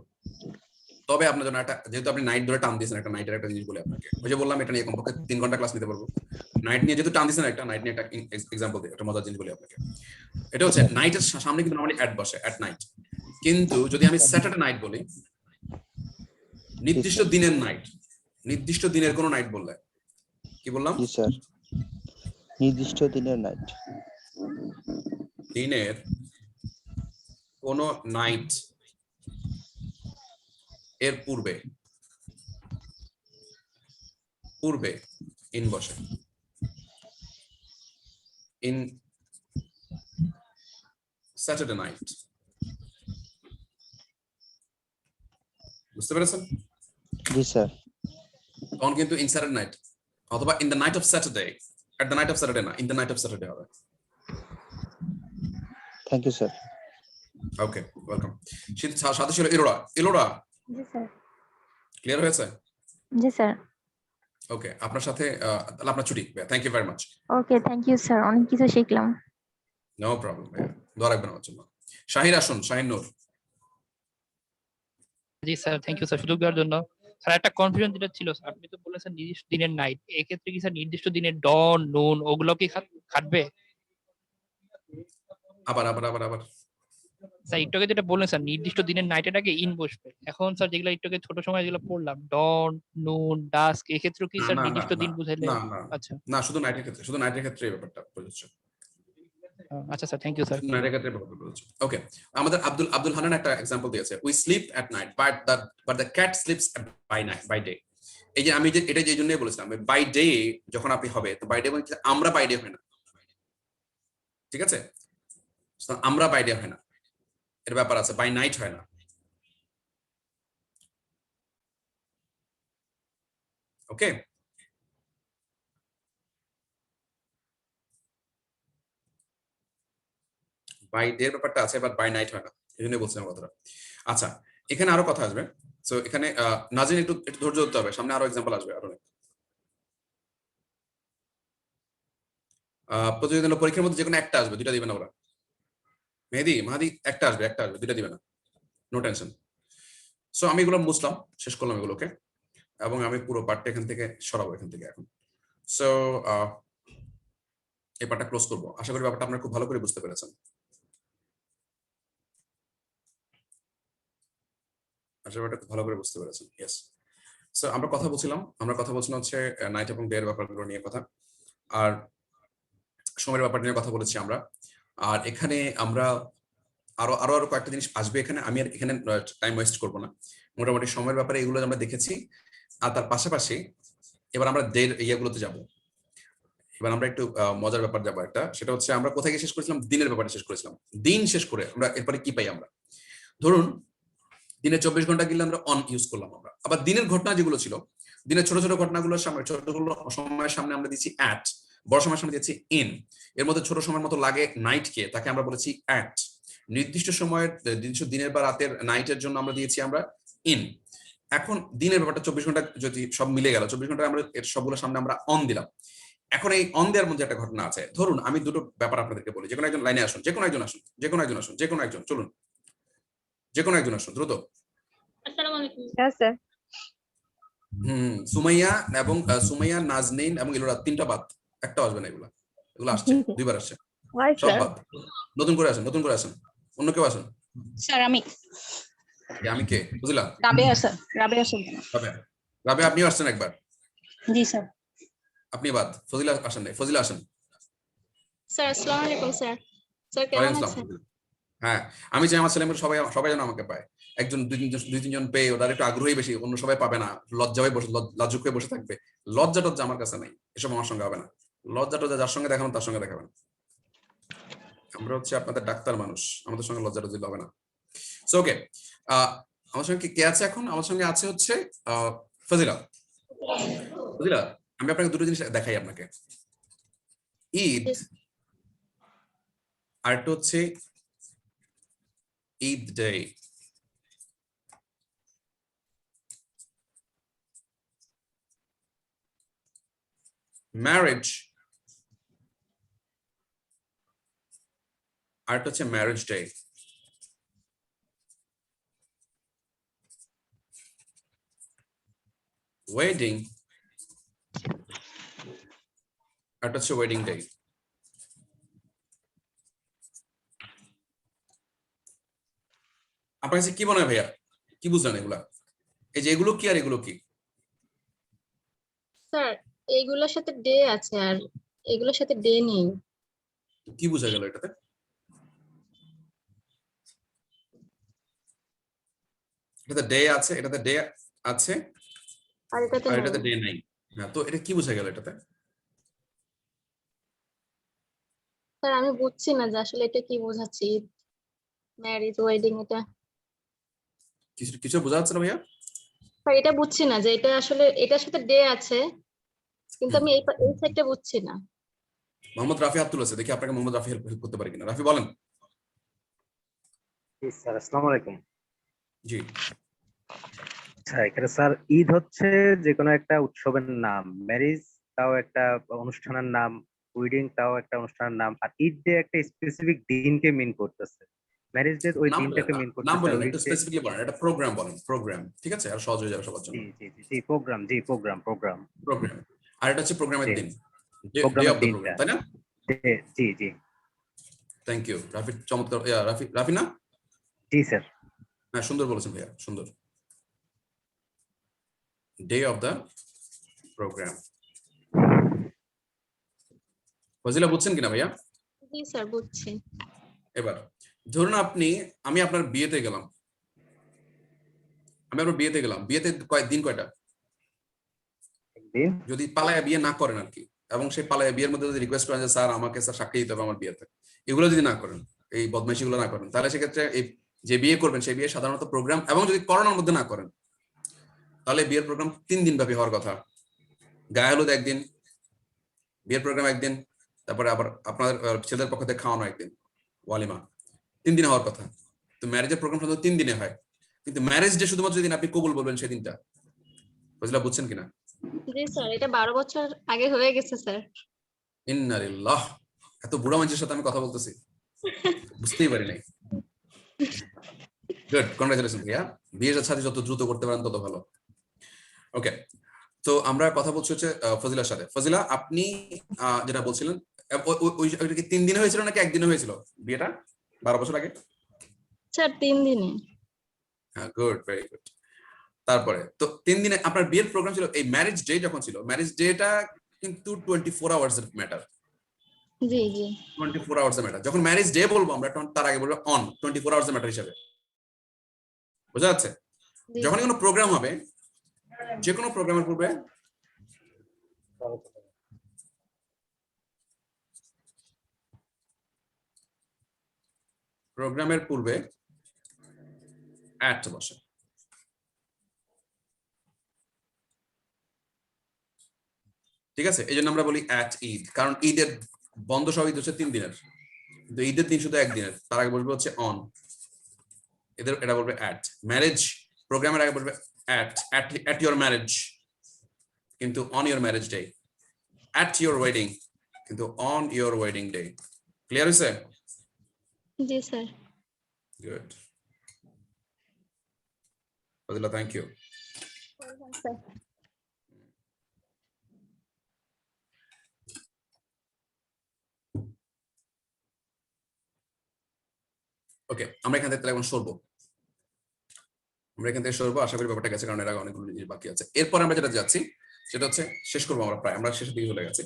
তবে আপনার জন্য একটা, যেহেতু আপনি নাইট ধরে টান দিয়েছেন, একটা নাইটের একটা জিনিস বলে আপনাকে, ওই যে বললাম এটা নিয়ে কমপক্ষে 3 ঘন্টা ক্লাস নিতে পারবো। নাইট নিয়ে যেহেতু টান দিয়েছেন, একটা নাইট নিয়ে একটা এক্সাম্পল দিই, একটা মজার জিনিস বলি আপনাকে। এটা হচ্ছে নাইটের সামনে কিন্তু নরমালি অ্যাট বসে, অ্যাট নাইট। কিন্তু যদি আমি স্যাটারডে নাইট বলি, নির্দিষ্ট দিনের নাইট, নির্দিষ্ট দিনের কোনো নাইট বললে কি বললাম? জি স্যার, নির্দিষ্ট দিনের নাইট। দিনের কোন নাইট এর পূর্বে পূর্বে ইন বসে, ইন স্যাটারডে নাইট। বুঝতে পেরেছেন? জি স্যার। তখন কিন্তু ইন স্যাটারডে নাইট অথবা in the night of Saturday, at the night of Saturday না, in the night of Saturday হবে। Thank you sir. Okay, welcome. সাথে ছিল ইলোরা। ইলোরা জি স্যার। ক্লিয়ার হয়েছে? জি স্যার। ওকে, আপনার সাথে তাহলে আপনার ছুটি। Thank you very much. Okay, thank you sir, অনেক কিছু শিখলাম। নো প্রবলেম ভাইয়া, দোয়া রাখবেন আমার জন্য। শাহির আসুন, শাহিন নূর। জি স্যার, থ্যাংক ইউ স্যার সুযোগ দেওয়ার জন্য। স্যার একটা কনফিউশন যেটা ছিল, স্যার আপনি তো বলেছেন নির্দিষ্ট দিনের নাইট, এক্ষেত্রে কি স্যার নির্দিষ্ট দিনের ডন নুন ওগুলো কি খাটবে? আবার আবার আবার আবার স্যার একটু আগে যেটা বললেন স্যার নির্দিষ্ট দিনের নাইটের আগে ইন বসবে, এখন স্যার যেগুলো একটু আগে ছোট সময় যেগুলো পড়লাম ডন নুন ডাস্ক, এক্ষেত্রে কি স্যার না, না, নির্দিষ্ট না, দিন বুঝাইলে? না, না, আচ্ছা না, শুধু নাইটের ক্ষেত্রে, শুধু নাইটের ক্ষেত্রে এই ব্যাপারটা প্রযোজ্য। আচ্ছা স্যার, থ্যাংক ইউ স্যার। নাইটের ক্ষেত্রে ব্যাপারটা প্রযোজ্য। ওকে, আমাদের আব্দুল হান্নান একটা एग्जांपल দিয়েছে, we sleep at night but the cat sleeps by day. এই যে আমি যে এটা যে জন্যই বলেছিলাম বাই ডে যখন আপনি হবে, তো বাই ডে মানে আমরা বাই ডে হয় না, ঠিক আছে? আমরা বাই ডে হয় না, এর ব্যাপার আছে, বাই নাইট হয় না। ওকে, বাই ডে এর ব্যাপারটা আছে, বাট বাই নাইট হয় না, এই জন্যই বলছিলাম কথাটা। আচ্ছা, এখানে আরো কথা আসবে। সো এখানে নাজিন একটু ধৈর্য ধরতে হবে, সামনে আরো एग्जांपल আসবে আরো। প্রতিযোগিতামূলক পরীক্ষার মধ্যে যে কোনো একটা আসবে, দুইটা দিবেন না ওরা। মাহাদি একটা আসবে, দুইটা দিবে না, নো টেনশন। সো আমি এগুলো মুছলাম, শেষ করলাম এগুলোকে, এবং আমি পুরো পার্টটা এখান থেকে সরাবো এখান থেকে এখন। সো এই পার্টটা ক্লোজ করবো। আশা করি ব্যাপারটা আপনারা খুব ভালো করে বুঝতে পেরেছেন। আশা করি খুব ভালো করে বুঝতে পেরেছেন। ইয়েস। সো আমরা কথা বলছিলাম হচ্ছে নাইট এবং ডে এর ব্যাপারগুলো নিয়ে কথা, আর সময়ের ব্যাপার নিয়ে কথা বলেছি আমরা। আর এখানে আমরা আরো আরো আরো কয়েকটা জিনিস আসবে এখানে, আমি আর এখানে টাইম ওয়েস্ট করবো না। মোটামুটি সময়ের ব্যাপারে এগুলো আমরা দেখেছি, আর তার পাশাপাশি এবার আমরা ডে ইয়েগুলোতে যাব। এবার আমরা একটু মজার ব্যাপার যাবো একটা, সেটা হচ্ছে আমরা কোথায় গিয়ে শেষ করেছিলাম, দিনের ব্যাপারে শেষ করেছিলাম। দিন শেষ করে আমরা এরপরে কি পাই, আমরা ধরুন দিনে 24 ঘন্টা গেলে আমরা অন ইউজ করলাম আমরা। আবার দিনের ঘটনা যেগুলো ছিল, দিনের ছোট ছোট ঘটনাগুলোর সামনে, ছোটগুলো সময়ের সামনে আমরা দিচ্ছি অ্যাট, বড় সময়ের সামনে দিচ্ছি ইন। এর মধ্যে ছোট সময়ের মতো লাগে নাইট কে, তাকে আমরা বলেছি অ্যাট। নির্দিষ্ট সময়ের, নির্দিষ্ট দিনের বা রাতের নাইটের জন্য আমরা দিয়েছি আমরা ইন। এখন দিনের ব্যাপারটা 24 ঘন্টা যদি সব মিলে গেল, 24 ঘন্টা আমরা এর সবগুলোর সামনে আমরা অন দিলাম। এখন এই অন দেওয়ার মধ্যে একটা ঘটনা আছে। ধরুন আমি দুটো ব্যাপার আপনাদেরকে বলি, যে কোনো একজন লাইনে আসুন, যে কোনো একজন আসুন, যে কোনো একজন আসুন, যে কোনো একজন চলুন, যে কোনো একজন আসুন দ্রুত। আসসালামু আলাইকুম। হ্যাঁ স্যার। সুমাইয়া এবং সুমাইয়া, নাজনীন এবং ইলোরা, তিনটা বাদ, একটা আসবে না। এগুলো আসছে, দুইবার আসছে, সব বাদ। নতুন করে আসেন, নতুন করে আসেন, অন্য কেউ আসেন। স্যার আমি আমি কে বুঝলাম? Rabeya sir, Rabeya sir. রাবে আপনিও আসছেন একবার। জি স্যার। আপনি বাদ। ফজিলা আসেন নাই, ফজিলা আসেন। স্যার আসসালামু আলাইকুম স্যার। স্যার কেমন ওয়ালাইকুম আছেন? আসসালাম। সবাই আমি চাই আমার ছেলেমেয়েরা সবাই যেন আমাকে পায়। একজন দুই তিনজন পেয়ে ওরা একটু আগ্রহী বেশি, অন্য সবাই পাবে না, লাজুক হয়ে বসে থাকবে। লজ্জাটা আমার কাছে নাই, এসব আমার সঙ্গে হবে না। লজ্জাটা যার সঙ্গে দেখানো তার সঙ্গে দেখাবেন। আমরা হচ্ছে আপনাদের ডাক্তার মানুষ, আমাদের সঙ্গে লজ্জাটা দিলে হবে না। সো ওকে, আমার সঙ্গে কে আছে এখন? আমার সঙ্গে আছে হচ্ছে ফজিলা। ফজিলা, আমি আপনাকে দুটো জিনিস দেখাই আপনাকে। ঈদ আর একটা হচ্ছে ঈদ ডে। ম্যারেজ আর একটা হচ্ছে ম্যারেজ ডে। ওয়েডিং আর একটা হচ্ছে ওয়েডিং ডে। আপনার কাছে কি মনে হয় ভাইয়া, কি বুঝলেন এগুলা? এই যে এগুলো কি আর এগুলো কি? স্যার এইগুলোর সাথে ডে আছে আর এগুলোর সাথে ডে নেই। কি বোঝা গেল এটাতে? এটাতে ডে আছে, এটাতে ডে আছে, আর এটাতে আর নেই। এটাতে ডে নাই। হ্যাঁ, তো এটা কি বোঝা গেল এটাতে? স্যার আমি বুঝছি না যে আসলে এটা কি বোঝাচ্ছে, ঈদ, ম্যারেজ, ওয়েডিং এটা। কিছু কিছু বোঝা যাচ্ছে না ভাইয়া? স্যার এটা বুঝছি না যে এটা আসলে এটার সাথে ডে আছে, কিন্তু আমি এই সাইডটা বুঝছি না। মোহাম্মদ রাফি হাত তুলেছে, দেখি আপনাকে মোহাম্মদ রাফি হেল্প করতে পারে কিনা। রাফি বলেন। জি স্যার, আসসালামু আলাইকুম। জি আচ্ছা, এখানে স্যার ঈদ হচ্ছে যে কোনো একটা উৎসবের নাম, ম্যারেজ তাও একটা অনুষ্ঠানের নাম, ওয়েডিং তাও একটা অনুষ্ঠানের নাম, আর ঈদ ডে একটা স্পেসিফিক দিনকে মিন করতেছে। ম্যারেজ ডে ওই নাম দিনটাকে বলেন, মিন নাম করতেছে, বলেন, আর একটু স্পেসিফিকলি বলেন। এটা প্রোগ্রাম বলেন, প্রোগ্রাম, ঠিক আছে? আর সহজ হয়ে যাবে সবার জন্য। জি প্রোগ্রাম, প্রোগ্রাম প্রোগ্রাম, আর এটা হচ্ছে প্রোগ্রামের জি দিন, ডে প্রোগ্রামের অফ দ্য দিনটা। প্রোগ্রাম, তাই না? জি থ্যাংক ইউ রাফি, চমৎকার। রাফি, রাফি না? জি স্যার। হ্যাঁ, সুন্দর বলেছেন ভাইয়া, সুন্দর। Day of the program. Fazila বুঝছেন কিনা ভাইয়া? জি স্যার বুঝছি। এবার ধরুন আমি আপনার বিয়েতে গেলাম, বিয়েতে দিন কয়টা? যদি পালায়া বিয়ে না করেন আর কি, এবং সেই পালায়া বিয়ের মধ্যে যদি রিকোয়েস্ট করেন যে স্যার আমাকে স্যার সাক্ষী দিতে হবে আমার বিয়েতে, এগুলো যদি না করেন, এই বদমাইশি গুলো না করেন, তাহলে সেক্ষেত্রে এই যে বিয়ে করবেন সেই বিয়ে সাধারণত প্রোগ্রাম, এবং যদি করোনার মধ্যে না করেন তাহলে বিয়ের প্রোগ্রাম 3 দিন ব্যাপী হওয়ার কথা। গায়ে হলুদ একদিন, বিয়ের প্রোগ্রাম একদিন, তারপরে আবার আপনার ছেলের পক্ষ থেকে খাওয়ানো একদিন, ওয়ালিমা, 3 দিন হওয়ার কথা। তো ম্যারেজের প্রোগ্রাম শুধু 3 দিনে হয়, কিন্তু ম্যারেজ ডে শুধুমাত্র যেদিন আপনি কবুল বলবেন সেদিনটা। বুঝলা, বুঝছেন কিনা? জি স্যার, এটা 12 বছর আগে হয়ে গেছে স্যার। ইন্না লিল্লাহ, এত বুড়া মানুষের সাথে আমি কথা বলতেছি, বুঝতেই পারি নাই। গুড, কংগ্রাচুলেশন ভাইয়া। বিয়ের সাথে যত দ্রুত করতে পারেন তত ভালো। ওকে, তো আমরা কথা বলছি হচ্ছে ফজিলার সাথে। ফজিলা, আপনি যেটা বলছিলেন, ওইটা কি 3 দিনে হয়েছিল নাকি একদিনে হয়েছিল বিয়েটা 12 বছর আগে? স্যার 3 দিনে। হ্যাঁ, গুড, ভেরি গুড। তারপরে তো 3 দিনে আপনার বিয়ের প্রোগ্রাম ছিল। এই ম্যারেজ ডে যখন ছিল, ম্যারেজ ডেটা কিন্তু 24 আওয়ার্স এর ম্যাটার। জি 24 আওয়ার্স এর ম্যাটার। যখন ম্যারেজ ডে বলবো আমরা, তখন তার আগে বলবো অন 24 আওয়ার্স এর ম্যাটার হিসেবে। বুঝা যাচ্ছে? যখনই কোনো প্রোগ্রাম হবে, যে কোনো প্রোগ্রামের পূর্বে অ্যাট বসে। ঠিক আছে? এই জন্য আমরা বলি অ্যাট ঈদ, কারণ ঈদের বন্ধ সহ ঈদ হচ্ছে 3 দিনের, কিন্তু ঈদের দিন শুধু একদিনের। তার আগে বলবে হচ্ছে অন, এটা বলবে অ্যাট। ম্যারেজ প্রোগ্রামের আগে বলবে অ্যাট ইউর ম্যারেজ, কিন্তু on your marriage day. At your wedding, কিন্তু on your wedding day. Clear হয়েছে? জি sir. Good, Fazila, thank you. Sir okay, আমরা এখান থেকে এখন সরবো। আশা করি ব্যাপারটা গেছে, কারণ এর আগে অনেকগুলো জিনিস বাকি আছে। এরপর আমরা যেটা যাচ্ছি সেটা হচ্ছে শেষ করবো আমরা, প্রায় আমরা শেষের দিকে চলে গেছি।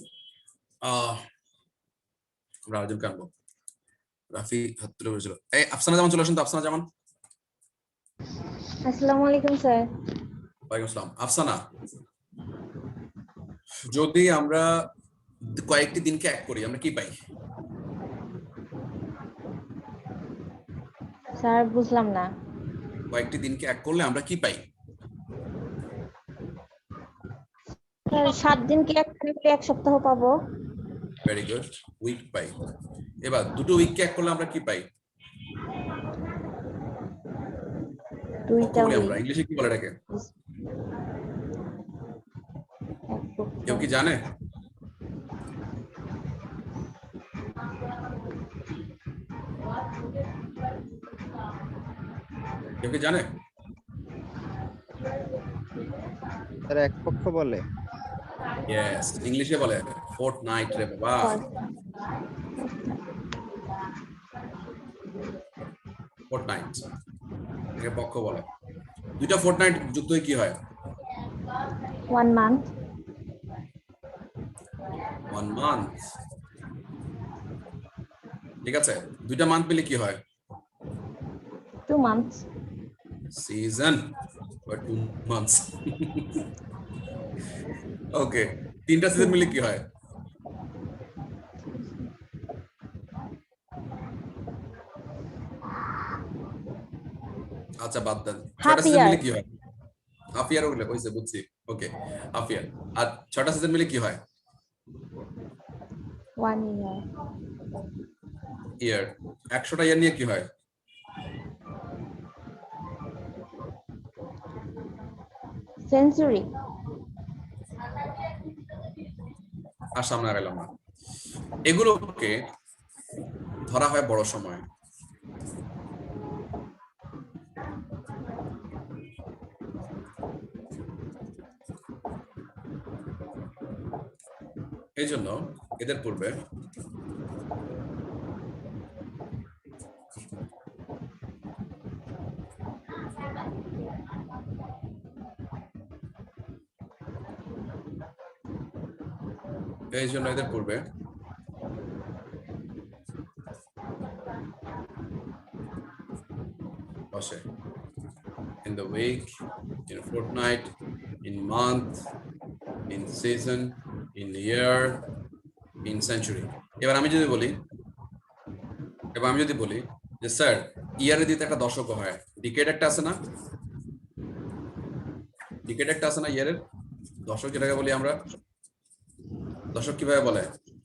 আমরা আরেকজন কানবো। রাফি হাত তুলে বলেছিল। এই আফসানা জামান চলে আসেন তো, আফসানা জামান। আসসালামু আলাইকুম স্যার। ওয়ালাইকুম আসসালাম। আফসানা, যদি আমরা কয়েকটি দিনকে এক করি আমরা কি পাই? স্যার বুঝলাম না। কয়েকটি দিনকে এক করলে আমরা কি পাই? স্যার 7 দিনকে এক করলে 1 সপ্তাহ পাবো। ভেরি গুড, উইক পাই। এবার দুটো উইককে এক করলে আমরা কি পাই? 2টা উইক। আমরা ইংলিশে কি বলে এটাকে? কেউ কি জানে? কেউ কি জানে? তারা এক পক্ষ বলে। ইয়েস, ইংলিশে বলে ফোর্টনাইট রে বাবা। ফোর্টনাইট একে পক্ষ বলে। দুইটা ফোর্টনাইট যুক্ত হয়ে কি হয়? 1 month। 1 month, ঠিক আছে। দুইটা মান্থ পেলে কি হয়? 2 months। Season, or 2 months। ওকে, তিনটা সিজন মিলে কি হয়? আচ্ছা বাদ দেন, ছয়টা সিজন মিলে কি হয়? হাফ ইয়ার ওগুলো কইছে, বুঝছি। ওকে, হাফ ইয়ার। আর ছয়টা সিজন মিলে কি হয়? 1 year. ইয়ার। 100টা ইয়ার নিয়ে কি হয়? Century. আর সামনে আগাইলাম না। এগুলোকে ধরা হয় বড় সময়। এই জন্য এদের পূর্বে বসে in the week, in a fortnight, in month, in season, in year, in century. এবার আমি যদি বলি যে স্যার ইয়ারে দিতে একটা দশক হয়, ডিকেড একটা আছে না, ইয়ারের দশক যেটাকে বলি আমরা, দশক কিভাবে বলে?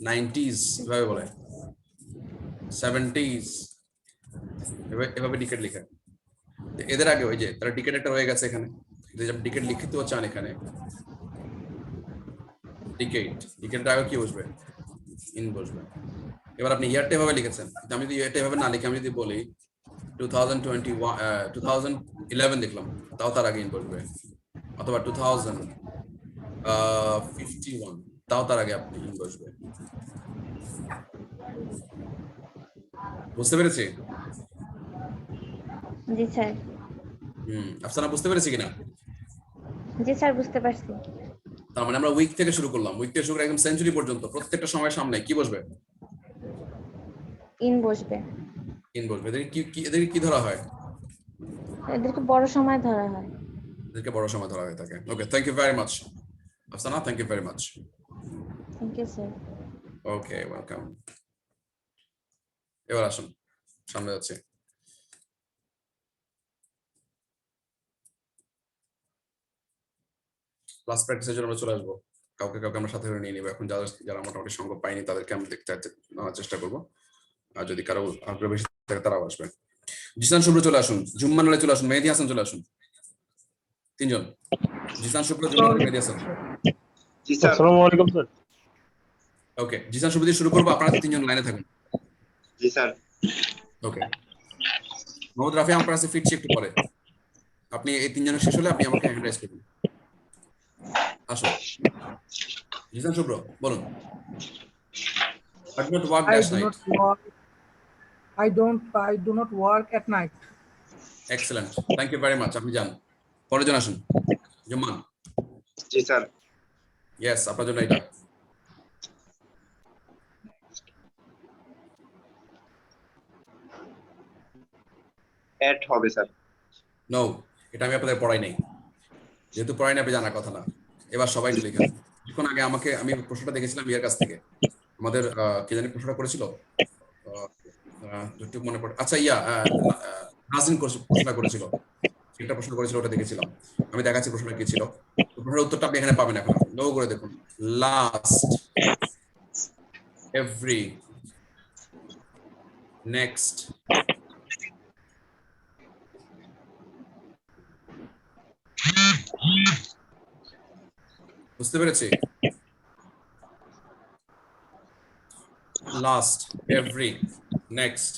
90s কিভাবে বলে? 70s, এভাবে ডিকেড লিখে। এদের আগে ওই যে তারা ডিকেড একটা হয়ে গেছে এখানে, ডিকেড লিখিত চান এখানে, ডিকেড আগে কি বসবে? ইন বসবে। এবার আপনি ইয়ারটা এভাবে লিখেছেন, আমি যদি ইয়ারটা এভাবে না লিখে আমি যদি বলি 2011 লিখলাম, তাও তার আগে ইন বসবে, অথবা 2051 তাও তার আগে আপনি ইন বসবে। বুঝতে পেরেছি? জি স্যার। আফসানা বুঝতে পেরেছি কিনা? জি স্যার, বুঝতে পারছি। তার মানে আমরা উইক থেকে শুরু করলাম, উইক থেকে শুরু করে একদম সেঞ্চুরি পর্যন্ত প্রত্যেকটা সময়ের সামনে কি বসবে? ইন বসবে। এদেরকে কি ধরা হয়? এদেরকে বড় সময় ধরা হয়। থাকে। Okay, thank you very much Afsana, thank you very much. Thank you sir. Okay, welcome. এবার আসুন, সামনে যাচ্ছে। ক্লাস প্র্যাকটিসের জন্য আমরা চলে আসবো, কাউকে আমরা সাথে করে নিয়ে নিবো। এখন যারা মোটামুটি সঙ্গ পাইনি তাদেরকে আমি দেখতে নেওয়ার চেষ্টা করবো, আর যদি কারো আগ্রহ বেশি থাকে তারাও আসবে। জিসান শুভ্র চলে আসুন, জুম্মান আলী চলে আসুন, মেহেদী হাসান চলে আসুন। তিনজন, জিসান শুভ্র, জুম্মান আলী, মেহেদী হাসান। জি স্যার। আসসালামু আলাইকুম স্যার। ওকে, জিসান শুভ্র দিয়ে শুরু করবো, আপনারা তিনজন লাইনে থাকুন। জি স্যার। ওকে, মোহাম্মদ রাফি আমার কাছে ফিরছি একটু পরে, আপনি এই তিনজনের শেষ হলে আপনি আমাকে হ্যান্ড রাইজ করবেন। আসুন, জিসান শুভ্র বলুন। I do not work last night. I do not work at night. Excellent. Thank you very much. আপনি যান, পরের জন আসুন। জুম্মান। জি স্যার। Yes, আপনার জন্য এটা। এট হবে স্যার। No, এটা আমি আপনাদের পড়াই নাই, যেহেতু পড়াই নাই আপনি জানার কথা না। এবার সবাই লিখেন। এখন আগে আমি প্রশ্নটা দেখেছিলাম ইয়ার কাছ থেকে, আমাদের কে জানি প্রশ্নটা করেছিল, একটু মনে পড়ে। আচ্ছা, নাজিন প্রশ্নটা করেছিল, একটা প্রশ্ন করেছিল, ওটা দেখেছিলাম। আমি দেখাচ্ছি প্রশ্নটা কি ছিল। প্রশ্নের উত্তরটা আপনি এখানে পাবেন। এখন লো করে দেখুন, লাস্ট, এভরি, নেক্সট, বুঝতে পেরেছি? লাস্ট, এভরি, নেক্সট,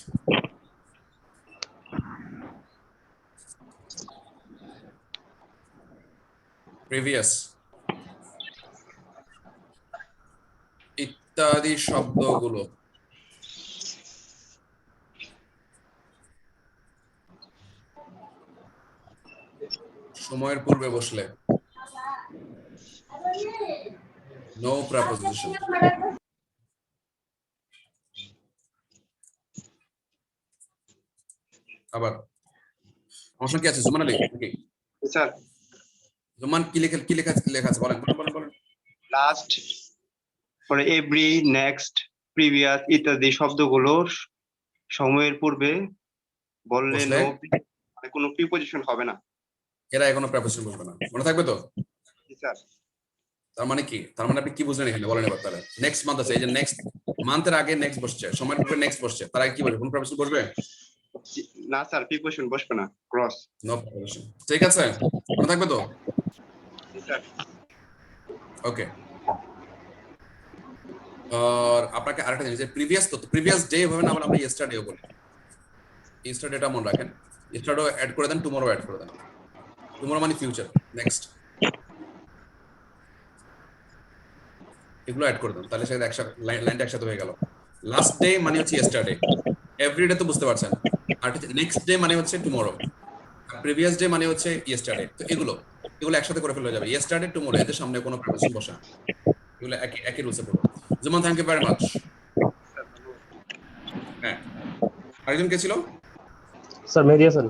প্রিভিয়াস ইত্যাদি শব্দগুলো সময়ের পূর্বে বসলে নো প্রিপোজিশন। আবার সমস্যা কি আছে জুমান আলী? স্যার, জুমান কি লেখা আছে বলেন বলেন। লাস্ট, পরে এভরি, নেক্সট, প্রিভিয়াস ইত্যাদি শব্দগুলো সময়ের পূর্বে বললে বসলে? মানে কোনো প্রিপজিশন হবে না। এরা এখনো প্রেপোজিশন বসবে না, মনে থাকবে তো? জি স্যার। তার মানে কি? তার মানে আপনি কি বুঝলেন এখানে বলেন এবার তাহলে। নেক্সট মান্থ আছে, এই যে নেক্সট মান্থের আগে নেক্সট বসছে, সময়ের পূর্বে নেক্সট বসছে, তার আগে কি বলবে? কোন প্রেপোজিশন বসবে? না স্যার, প্রিপজিশন বসবে না, ক্রস। No preposition. ঠিক আছে, মনে থাকবে তো? জি স্যার। ওকে। আর আপনাকে আরেকটা জিনিস, যে প্রিভিয়াস তো প্রিভিয়াস ডে হবে না, আবার আমরা ইয়েস্টারডেও বলি। ইয়েস্টারডেটা মনে রাখেন, ইয়েস্টারডে অ্যাড করে দেন, টুমরো অ্যাড করে দেন। টুমরো মানে ফিউচার, নেক্সট, এগুলো অ্যাড করে দেন, তাহলে সেটা একসাথে লাইনটা একসাথে হয়ে গেল। লাস্ট ডে মানে হচ্ছে ইয়েস্টারডে, এভরিডে তো বুঝতে পারছেন। আর নেক্সট ডে মানে হচ্ছে টুমরো, প্রিভিয়াস ডে মানে হচ্ছে ইয়েস্টারডে। তো এগুলো একসাথে করে ফেলা যাবে, ইয়েস্টারডে, টুমরো, এদের সামনে কোনো প্রিপজিশন বসে না, এগুলো একই রুলসে পড়বে। জুমান, থ্যাংক ইউ ভেরি মাচ। হ্যাঁ, আরেকজন কে ছিল? স্যার মেহেদি হাসান।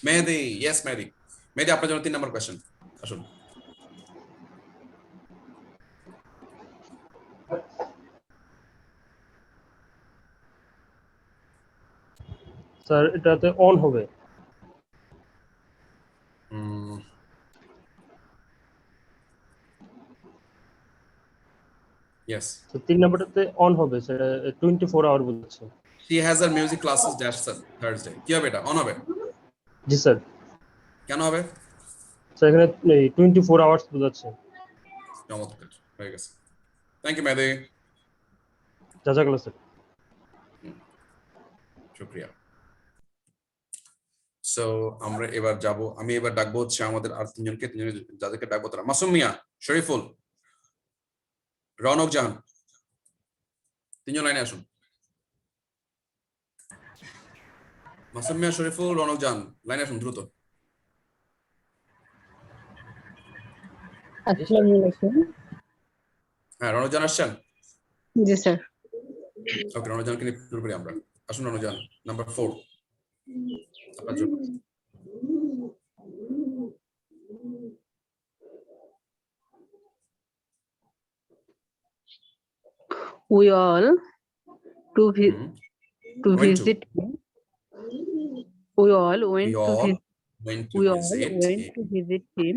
মেহেদি, ইয়েস মেহেদি। মেহেদি, আপনার জন্য 3 নম্বর কোয়েশ্চেন, আসুন। স্যার এটাতে অন হবে। ইয়েস। তো 3 নম্বরটাতে অন হবে স্যার, 24 আওয়ার বলছে। She has her music classes dash Thursday. কি হবে এটা? অন হবে? জি স্যার। কেন হবে? স্যার এখানে 24 আওয়ার্স বোঝাচ্ছে। চমৎকার, হয়ে গেছে। Thank you Mehedi. জাজাকাল্লাহ স্যার। শুকরিয়া। সো আমরা এবার যাব, আমি এবার ডাকবো হচ্ছে আমাদের আর তিনজনকে, যাদেরকে ডাকবো তারা মাসুম মিয়া, শরীফুল, রৌনক জাহান, তিনজন লাইনে আসুন। মাসুম মিয়া, শরীফুল, রৌনক জাহান, লাইনে আসুন দ্রুত। হ্যাঁ, রৌনক জাহান আসছেন? জি স্যার। ওকে, রৌনক জাহানকে নিয়ে শুরু করি আমরা। আসুন রৌনক জাহান, নাম্বার 4 আপনার জন্য। We all to visit him. We all went to visit him.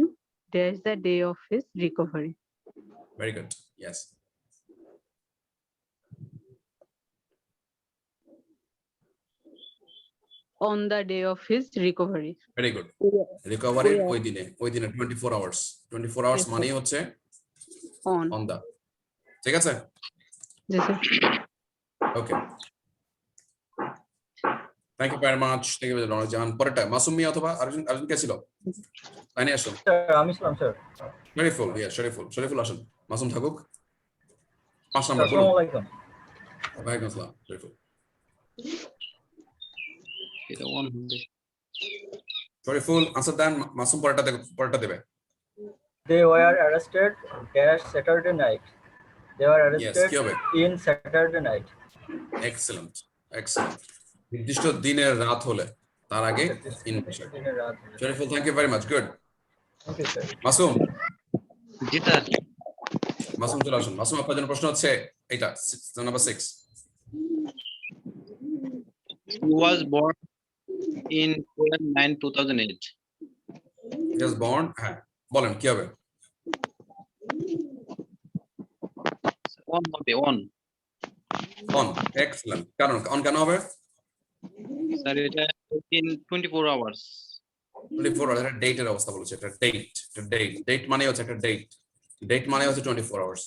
That's the day of his recovery. Very good. Yes. On the day of his recovery. Very good. Recovery ওই দিনে 24 hours. 24 hours মানে হচ্ছে on the. ঠিক আছে? জি sir. Okay. Thank you very much. Thank you Rounak Jahan. পরেরটা মাসুম মিয়া অথবা আরেকজন কে ছিল? লাইনে আসুন। স্যার আমি ছিলাম স্যার। শরীফুল, শরীফুল আসুন। মাসুম থাকুক। 5 নাম্বার বলুন। আসসালামু আলাইকুম। ওয়ালাইকুম আসসালাম। শরীফুল। এটা অন হবে। শরীফুল আনসার দেন, মাসুম পরেরটা দেবে। They were arrested dash Saturday night. They were arrested কি হবে? in Saturday night. Excellent. নির্দিষ্ট দিনের রাত হলে তার আগে in Shariful, thank you very much, good. Thank you sir. Masum. জি স্যার। মাসুম চলে আসুন। মাসুম, আপনার জন্য প্রশ্ন হচ্ছে এটা, number 6। He was born in 12/9/2008. He was born, হ্যাঁ বলেন কি হবে? On হবে, on. Excellent. কারণ অন কেন হবে? স্যার এটা in 24 hours. 24 hours, এটা ডেটের অবস্থা বলছে, এটা ডেট মানে হচ্ছে একটা ডেট মানে হচ্ছে 24 hours।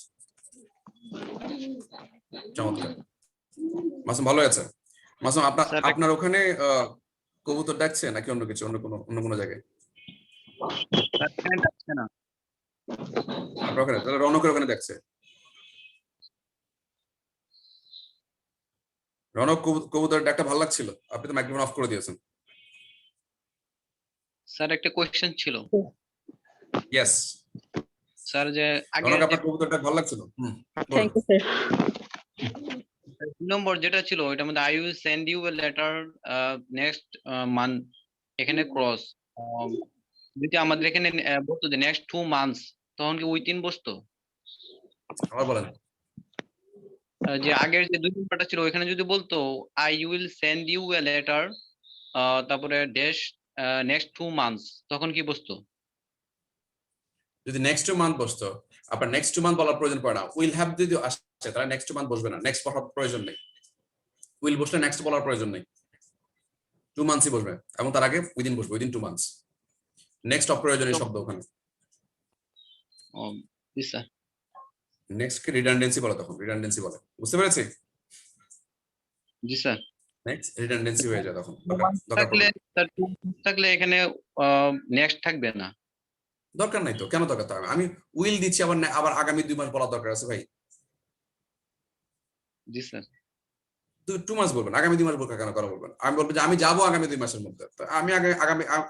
চমৎকার। মাসুম ভালো আছে? মাসুম আপনার ওখানে কবুতর ডাকছে নাকি অন্য কিছু, অন্য কোনো জায়গায়? ডাকছে না। আপনার ওখানে তাহলে রৌনকের ওখানে ডাকছে। রৌনক, কবুতরের ডাকটা ভালো লাগছিল, আপনি তো মাইক্রোফোন অফ করে দিয়েছেন। স্যার একটা কোশ্চেন ছিল। ইয়েস স্যার, যে আগে রৌনক, আপনার কবুতরটা ভালো লাগছিল? Thank you sir. নম্বর যেটা ছিল ওইটার মধ্যে I will send you a letter next month, এখানে ক্রস যদি আমাদের এখানে বলতো যে নেক্সট 2 মান্থস, তখন কি উইথিন বসতো? আবার বলেন। যে আগের যে 2 নম্বরটা ছিল ওইখানে যদি বলতো I will send you a letter, তারপরে ড্যাশ নেক্সট 2 মান্থস, তখন কি বসতো? যদি নেক্সট 2 মান্থ বসতো, আপনার নেক্সট 2 মান্থ বলার প্রয়োজন পড়ে না। উইল হ্যাভ যদি আসছে তাহলে নেক্সট 2 মান্থ বসবে না, নেক্সট বলার প্রয়োজন নেই। উইল বসলে নেক্সট বলার প্রয়োজন নেই, 2 মান্থসই বসবে এবং তার আগে উইদিন বসবে, উইদিন 2 মান্থস। নেক্সট অপ্রয়োজনীয় শব্দ ওখানে। জি স্যার। নেক্সট কি রিডান্ডেন্সি বলে, তখন রিডান্ডেন্সি বলে, বুঝতে পেরেছি? জি স্যার। নেক্সট রিডান্ডেন্সি হয়ে যায় তখন। থাকলে স্যার 2 মান্থস থাকলে এখানে নেক্সট থাকবে না। দরকার নাই তো, কেন দরকার থাকবে? আমি উইল দিচ্ছি, আবার আগামী 2 মাস বলা দরকার আছে ভাই? জি স্যার। 2 মাস বলবেন, আগামী 2 মাস বলবেন কেন করা বলবেন? আমি বলবো যে আমি যাবো আগামী 2 মাসের মধ্যে, তো আমি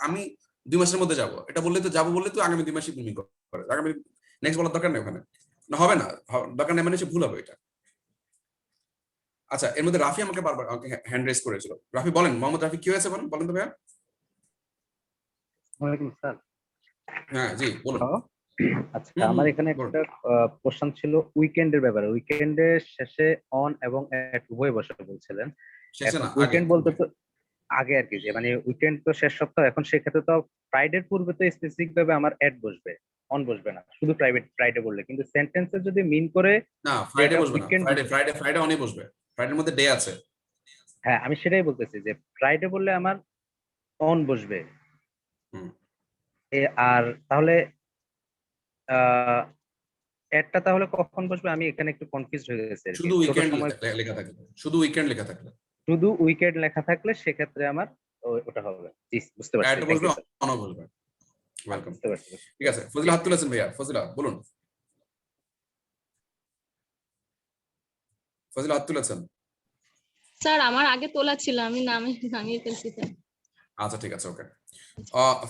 আমি 2 মাসের মধ্যে যাব, এটা বললে তো যাবো বললে তো আগামী 2 মাসই মিন করে, আগামী নেক্সট বলার দরকার নেই ওখানে, না হবে না, দরকার নেই মানে সে ভুল হবে এটা। আচ্ছা, এর মধ্যে রাফি আমাকে বারবার হ্যান্ড রেজ করেছিল। রাফি বলেন, মোহাম্মদ রাফি কি হয়েছে বলেন তো ভাইয়া। ওয়ালাইকুম স্যার। হ্যাঁ জি বলুন। আচ্ছা, আমার এখানে একটা কোশ্চেন ছিল উইকেন্ডের ব্যাপারে। উইকেন্ডের শেষে অন এবং এট উভয় বসে বলছিলেন। শেষে না, উইকেন্ড বলতে তো আগে আর কি, যে মানে উইকেন্ড তো শেষ সপ্তাহ, এখন সেক্ষেত্রে তো ফ্রাইডের পূর্বে তো স্পেসিফিক ভাবে আমার এট বসবে, অন বসবে না, শুধু ফ্রাইডে বললে। কিন্তু সেন্টেন্সে যদি মিন করে না, ফ্রাইডে বসবে না, ফ্রাইডে অনই বসবে, ফ্রাইডের মধ্যে ডে আছে। হ্যাঁ, আমি সেটাই বলতেছি যে ফ্রাইডে বললে আমার অন বসবে। আর তাহলে এটটা তাহলে কখন বসবে? আমি এখানে একটু কনফিউজড হয়ে গেছি। শুধু উইকেন্ড লেখা থাকলে, শুধু উইকেন্ড লেখা থাকলে, শুধু উইকেন্ড লেখা থাকলে সেক্ষেত্রে আমার ওটা হবে। জি, বুঝতে পারছি। এট বসবে, অন বসবে। ওয়েলকাম। ঠিক আছে, ফজিলা হাত তুলেছেন ভাইয়া, ফজিলা বলুন। ফজিলা হাত তুলেছেন। স্যার আমার আগে তোলা ছিল, আমি নামিয়ে ফেলছি স্যার। আচ্ছা ঠিক আছে, ওকে।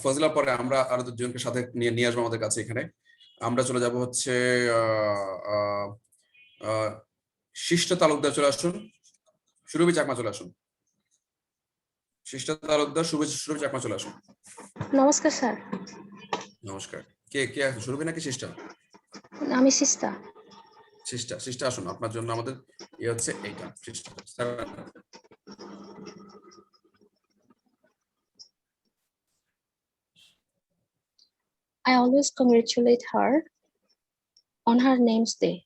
ফজিলার পরে আমরা আরো দুজনকে সাথে নিয়ে আসবো আমাদের কাছে। এখানে আমরা চলে যাব হচ্ছে শিষ্ট তালুকদার, চলে আসুন। সুরভি চাকমা চলে আসুন। শিষ্ট তালুকদার, সুরভি চাকমা চলে আসুন। নমস্কার স্যার। নমস্কার। কে কে আছে, সুরভি নাকি শিষ্টা? আমি সিস্তা। শিষ্টা আসুন, আপনার জন্য আমাদের হচ্ছে এইটা শিষ্টা। I always congratulate her on her name's day.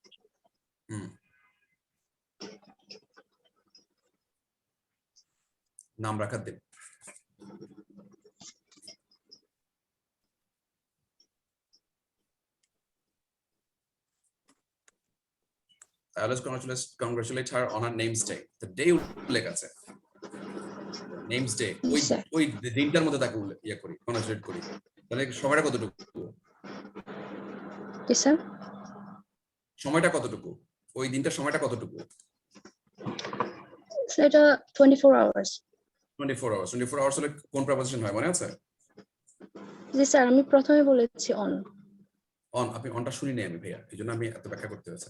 নাম রাখার দিন। I always congratulate her on her name's day. The day উল্লেখ আছে, name's day, ওই দিনটার মধ্যে তাকে ইয়ে করি, কংগ্রাচুলেট করি। তাহলে সময়টা কতটুকু? কি স্যার? সময়টা কতটুকু? ওই দিনটার সময়টা কতটুকু? সেটা 24 hours. 24 hours। 24 hours হলে কোন প্রিপোজিশন হয় মনে আছে? জি স্যার, আমি প্রথমে বলেছি অন। আপনি অনটা শুনি নাই আমি ভাইয়া, এইজন্য আমি এত ব্যাখ্যা করতে হয়েছে।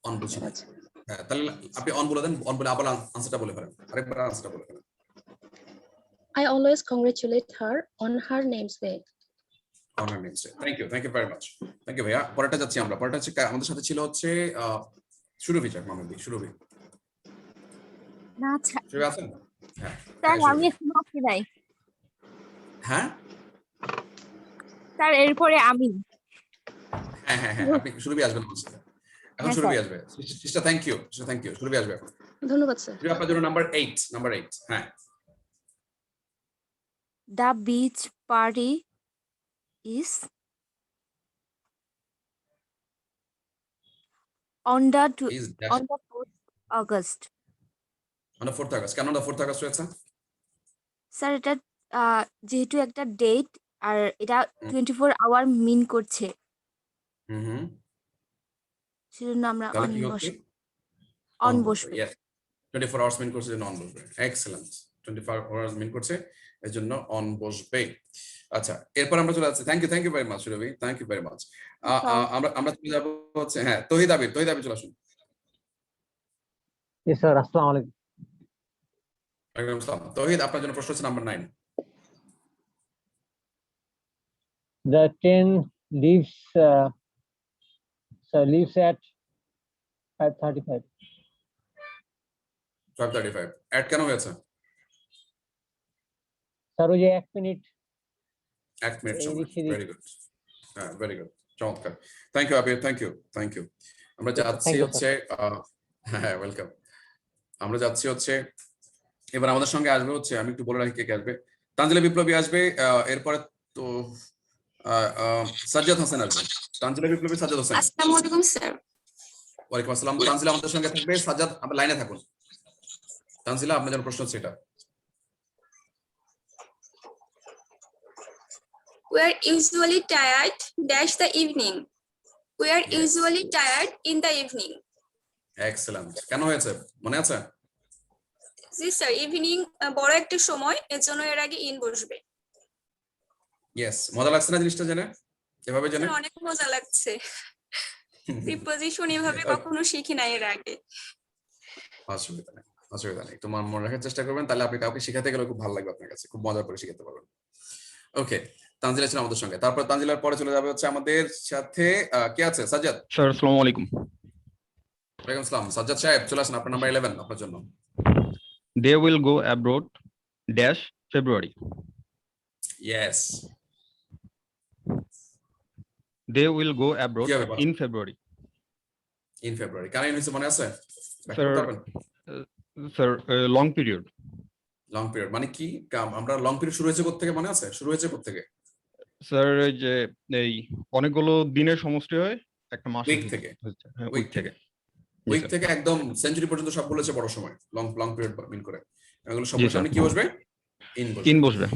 অন বুঝি না। হ্যাঁ, তাহলে আপনি অন বলে দেন, অন বলে আবার আনসারটা বলে ফেলেন, আরেকবার আনসারটা বলে ফেলেন। I always congratulate her on her name's day. On her name's day. Thank you very much. Thank you ভাইয়া। পরেরটা যাচ্ছি আমরা। পরেরটা হচ্ছে আমাদের সাথে ছিল হচ্ছে সুরভি চাকমা, সুরভি। না আচ্ছা সুরভি আছেন? হ্যাঁ স্যার, আমি এখনো আসি নাই। হ্যাঁ স্যার, এরপরে আমি। হ্যাঁ আপনি সুরভি আসবেন আমার সাথে। এখন সুরভি আসবে। সিস্টার থ্যাংক ইউ সুরভি আসবে এখন। ধন্যবাদ স্যার। সুরভি আপনার জন্য নাম্বার 8। হ্যাঁ। The beach party is on the 4th August. On the 4th August। কেন the 4th August হয়েছে? স্যার, এটা যেহেতু একটা ডেট আর এটা 24 আওয়ার মিন করছে, সেজন্য আমরা অন বসবে। 24 hours মিন করছে, জন্য অন বসবে। এক্সেলেন্ট। 24 hours মিন করছে, এর জন্য অন বসবে। আচ্ছা, এরপর আমরা চলে যাচ্ছি। Thank you very much Surabhi, thank you very much. আমরা চলে যাব হচ্ছে তৌহিদ আবির চলে আসুন। জি স্যার, আসসালামু আলাইকুম। ওয়ালাইকুম আসসালাম। তৌহিদ, আপনার জন্য প্রশ্ন হচ্ছে number 9। The train leaves leaves at 5:35. 5:35 at কেন হয়েছে? স্যার ওই যে 1 মিনিট 1 মিনিট সময়। এদিক সেদিক। Very good. হ্যাঁ, ভেরি গুড, চমৎকার। Thank you Abir, thank you. আমরা যাচ্ছি Thank you, হচ্ছে হ্যাঁ, ওয়েলকাম। আমরা যাচ্ছি হচ্ছে এবার আমাদের সঙ্গে আসবে হচ্ছে, আমি একটু বলে রাখি কে কে আসবে। তানজিলা বিপ্লবী আসবে, এরপরে তো সাজ্জাদ হোসেন আসবে। তানজিলা বিপ্লবী, সাজ্জাদ হোসেন। আসসালামু আলাইকুম স্যার। ওয়ালাইকুম আসসালাম। তানজিলা আমাদের সঙ্গে থাকবে, সাজ্জাদ আপনার লাইনে থাকুন। তানজিলা, আপনার জন্য প্রশ্ন হচ্ছে এটা। We are usually tired dash the evening. We are Yes. usually tired in the evening. Excellent. কেন হয়েছে মনে আছে? জি স্যার, ইভিনিং বড় একটা সময়, এর জন্য এর আগে ইন বসবে। ইয়েস, মজা লাগছে না জিনিসটা জেনে? এভাবে জেনে স্যার অনেক মজা লাগছে। প্রিপোজিশন এভাবে কখনো শিখি নাই এর আগে। অসুবিধা নেই, অসুবিধা নেই। তোমার মনে রাখার চেষ্টা করবেন, তাহলে আপনি কাউকে শেখাতে গেলে খুব ভালো লাগবে আপনার কাছে, খুব মজা করে শেখাতে পারবেন। ওকে, তানজিলা ছিল আমাদের সঙ্গে। তারপর তানজিলার পরে চলে যাবে হচ্ছে আমাদের সাথে কে আছে? সাজ্জাদ। স্যার আসসালামু আলাইকুম। ওয়ালাইকুম আসসালাম। সাজ্জাদ সাহেব চলে আসেন, আপনার নাম্বার 11 আপনার জন্য। They will go abroad dash February. Yes, They will go abroad কি হবে বলো? in February. In February. কেন ইন হয়েছে মনে আছে? ব্যাখ্যা Sir, করতে পারবেন? sir, long period. Long period মানে কি? আমরা লং পিরিয়ড শুরু হয়েছে কোত্থেকে মনে আছে? শুরু হয়েছে কোত্থেকে? স্যার যে এই অনেকগুলো দিনের সমষ্টি হয় একটা মাস উইক থেকে। উইক থেকে উইক থেকে একদম সেঞ্চুরি পর্যন্ত সব বলেছে বড় সময়, লং পিরিয়ড মিন করে। এগুলো সব জি, সামনে কি বসবে? ইন বসবে। ইন বসবে।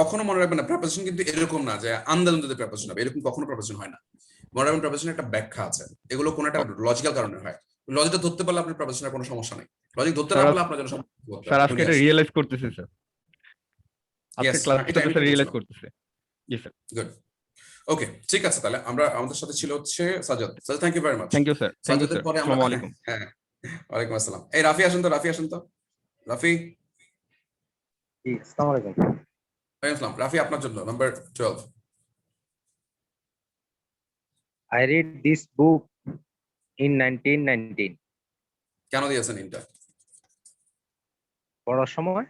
কখনো মনে রাখবেন না, প্রেপোজিশন কিন্তু এরকম না যে আন্দাজে প্রেপোজিশন হবে, এরকম কখনো প্রেপোজিশন হয় না। মনে রাখবেন প্রেপোজিশনের একটা ব্যাখ্যা আছে, এগুলো কোন একটা লজিক্যাল কারণে হয়। লজিকটা ধরতে পারলে আপনার প্রেপোজিশনের কোনো সমস্যা নেই, লজিক ধরতে না পারলে আপনার জন্য সমস্যা। স্যার আজকে এটা রিয়েলাইজ করতেছি স্যার, আজকে ক্লাসে স্যার রিয়েলাইজ করতেছে। জি স্যার। গুড, ওকে, ঠিক আছে। তাহলে আমরা আমাদের সাথে ছিল হচ্ছে Sajjad. Sajjad, thank you very much. Thank you sir. Thank you সাজ্জাদের স্যার। পরে আমরা আসসালামু আলাইকুম। হ্যাঁ, ওয়ালাইকুম আসসালাম। এই রাফি আসেন তো, রাফি আসেন তো, রাফি। জি, আসসালামু আলাইকুম। ওয়ালাইকুম আসসালাম। রাফি আপনার জন্য number 12। I read this book in 1919. কেন দিয়েছেন ইনটা? বড় সময়।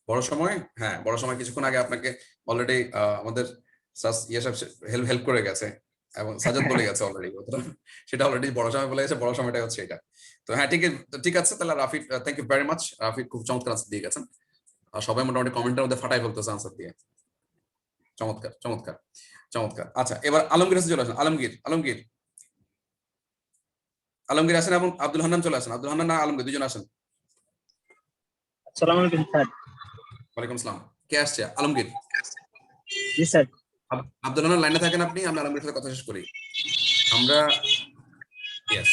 বড় সময়, হ্যাঁ বড় সময়। কিছুক্ষণ আগে আপনাকে অলরেডি আমাদের হেল্প করে গেছে এবং সাজাদ বলে গেছে অলরেডি, সেটা অলরেডি বড় সময় বলে গেছে, বড় সময়টা হচ্ছে এটা। তো হ্যাঁ, ঠিক আছে। তাহলে Rafi, thank you very much. Rafi খুব চমৎকার আনসার দিয়ে গেছেন, আর সবাই মোটামুটি কমেন্টের মধ্যে ফাটাই ফেলতেছে আনসার দিয়ে। চমৎকার চমৎকার চমৎকার। আচ্ছা, এবার আলমগীর চলে আসেন। আলমগীর আসেন, এবং আব্দুল হান্নান চলে আসেন। আব্দুল হান্নান না আলমগীর, দুজন আসেন। আসসালামু আলাইকুম স্যার। ওয়ালাইকুম আসসালাম। কে আসছে? আলমগীর। জি স্যার। আব্দুল হান্নান লাইনে থাকেন আপনি, আমি আলমগীরের সাথে কথা শেষ করি। আমরা ইয়েস,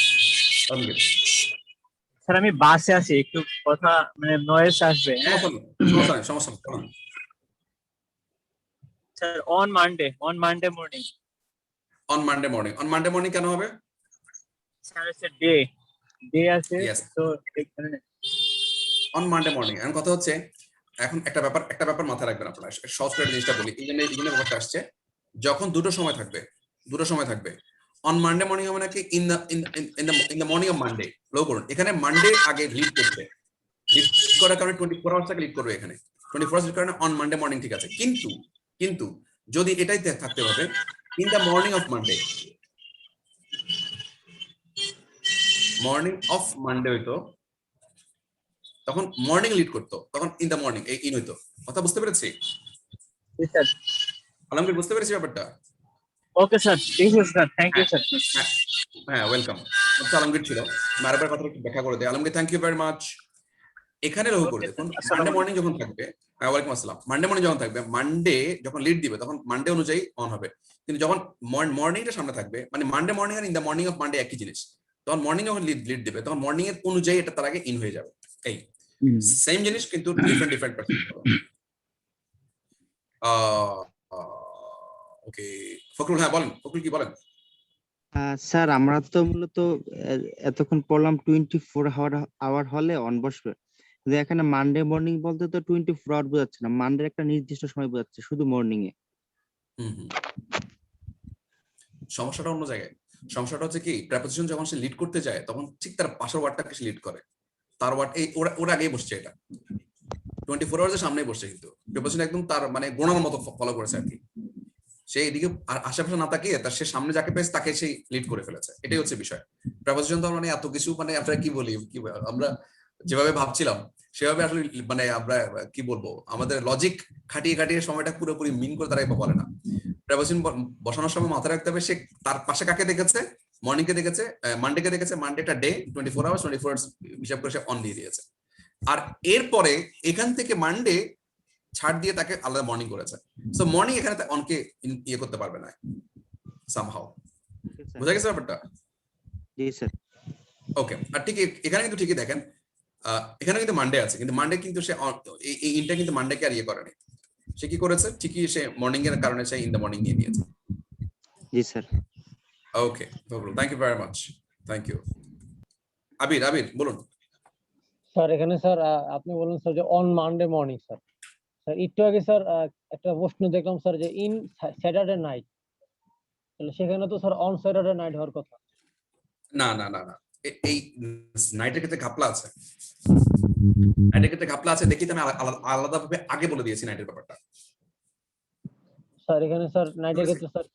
আলমগীর। স্যার আমি বাসে আছি, একটু কথা মানে নয়েজ আসবে। সমস্যা নেই। Sir on Monday morning. On Monday morning কেন হবে? স্যার হচ্ছে ডে আছে তো এখানে অন মানডে মর্নিং। এখন কথা হচ্ছে, এখন একটা ব্যাপার মাথায় রাখবেন আপনারা, সহজ করে জিনিসটা বলি। এই জন্য ব্যাপারটা আসছে, যখন দুটো সময় থাকবে অন মানডে মর্নিং হবে নাকি in the morning of Monday. Low করুন, এখানে মানডে আগে লিড করবে, লিড করার কারণে 24 আওয়ার্স টাকে লিড করবে। এখানে 24 আওয়ার্স লিড কারণে অন মানডে মর্নিং ঠিক আছে, কিন্তু যদি এটাই থাকতে হবে in the morning of Monday হইতো, তখন মর্নিং লিড করতো, তখন ইন দ্য মর্নিং এই ইন হইতো। কথা বুঝতে পেরেছি আলমগীর? বুঝতে পেরেছি ব্যাপারটা? ওকে স্যার, ঠিক আছে স্যার, থ্যাংক ইউ স্যার। হ্যাঁ, ওয়েলকাম। আলমগীর ছিল, আরেকবার কথা একটু ব্যাখ্যা করে দেয়। Alamgir, thank you very much. এখানে লক্ষ্য করে দেখুন, মানডে মর্নিং যখন থাকবে, ওয়ালাইকুম আসসালাম, মানডে মর্নিং যখন থাকবে, মানডে যখন লিড দিবে তখন মানডে অনুযায়ী অন হবে। কিন্তু যখন মর্নিংটা সামনে থাকবে, মানে মানডে মর্নিং আর in the morning of Monday একই জিনিস, তখন মর্নিং যখন লিড দিবে তখন মর্নিং এর অনুযায়ী এটা তার আগে ইন হয়ে যাবে। এই সেম জিনিস কিন্তু ডিফারেন্ট ওকে, ফখরুল, হ্যাঁ বলেন। ফখরুল কি বলেন? স্যার আমরা তো মূলত এতক্ষণ পড়লাম 24 আওয়ার হলে অন বসবে, কিন্তু এখানে মানডে মর্নিং বলতে তো 24 আওয়ার বোঝাচ্ছে না, মানডে একটা নির্দিষ্ট সময় বোঝাচ্ছে শুধু মর্নিং এ। সমস্যাটা অন্য জায়গায়। সমস্যাটা হচ্ছে কি, প্রেপোজিশন যখন সে লিড করতে যায় তখন ঠিক তার পাশের ওয়ার্ডটাকে সে লিড করে, তার ওয়ার্ড এই ওরা আগেই বসছে, এটা 24 আওয়ার্স এর সামনেই বসছে, কিন্তু প্রেপোজিশন একদম তার মানে গোনার মতো ফলো করেছে আর কি। সে এদিকে আর আশেপাশে না তাকিয়ে তার সে সামনে যাকে পেয়েছে তাকে সেই লিড করে ফেলেছে, এটাই হচ্ছে বিষয়। প্রেপোজিশন তো মানে এত কিছু, মানে আমরা কি বলি, আমরা যেভাবে ভাবছিলাম সেভাবে আসলে মানে আমরা কি বলবো, আমাদের লজিক খাটিয়ে খাটিয়ে সময়টা পুরোপুরি মিন করে তারা বলে না। প্রেপোজিশন বসানোর সময় মাথায় রাখতে হবে সে তার পাশে কাকে দেখেছে, মর্নিং কে দেখেছে, মানডে কে দেখেছে, মানডেটা ডে, 24 আওয়ার্স, 24 আওয়ার্স হিসাব করে সে অন দিয়ে দিয়েছে। আর এরপরে এখান থেকে মানডে ছাড় দিয়ে তাকে আলাদা মর্নিং করেছে, সো মর্নিং এখানে অনকে ইয়ে করতে পারবে না সামহাউ। বুঝা গেছে ব্যাপারটা? জি স্যার। ওকে, আর ঠিক এখানে কিন্তু ঠিকই দেখেন, এখানে কিন্তু মানডে আছে, কিন্তু মানডে কিন্তু সে এই ইনটা কিন্তু মানডেকে আর ইয়ে করেনি, সে কি করেছে, ঠিকই সে মর্নিং এর কারণে সে ইন দ্য মর্নিং নিয়ে নিয়েছে। জি sir. Okay, thank you very much, thank you. Abir বলুন। স্যার এখানে স্যার আপনি বললেন স্যার যে অন মানডে মর্নিং, স্যার একটু আগে স্যার একটা প্রশ্ন দেখলাম স্যার যে ইন স্যাটারডে নাইট, তাহলে সেখানে তো স্যার অন স্যাটারডে নাইট হওয়ার কথা। না, এই নাইটের ক্ষেত্রে ঘাপলা আছে, নাইটের ক্ষেত্রে ঘাপলা আছে, দেখি আমি আলাদাভাবে আগে বলে দিয়েছি নাইটের ব্যাপারটা। স্যার এখানে স্যার নাইটের ক্ষেত্রে স্যার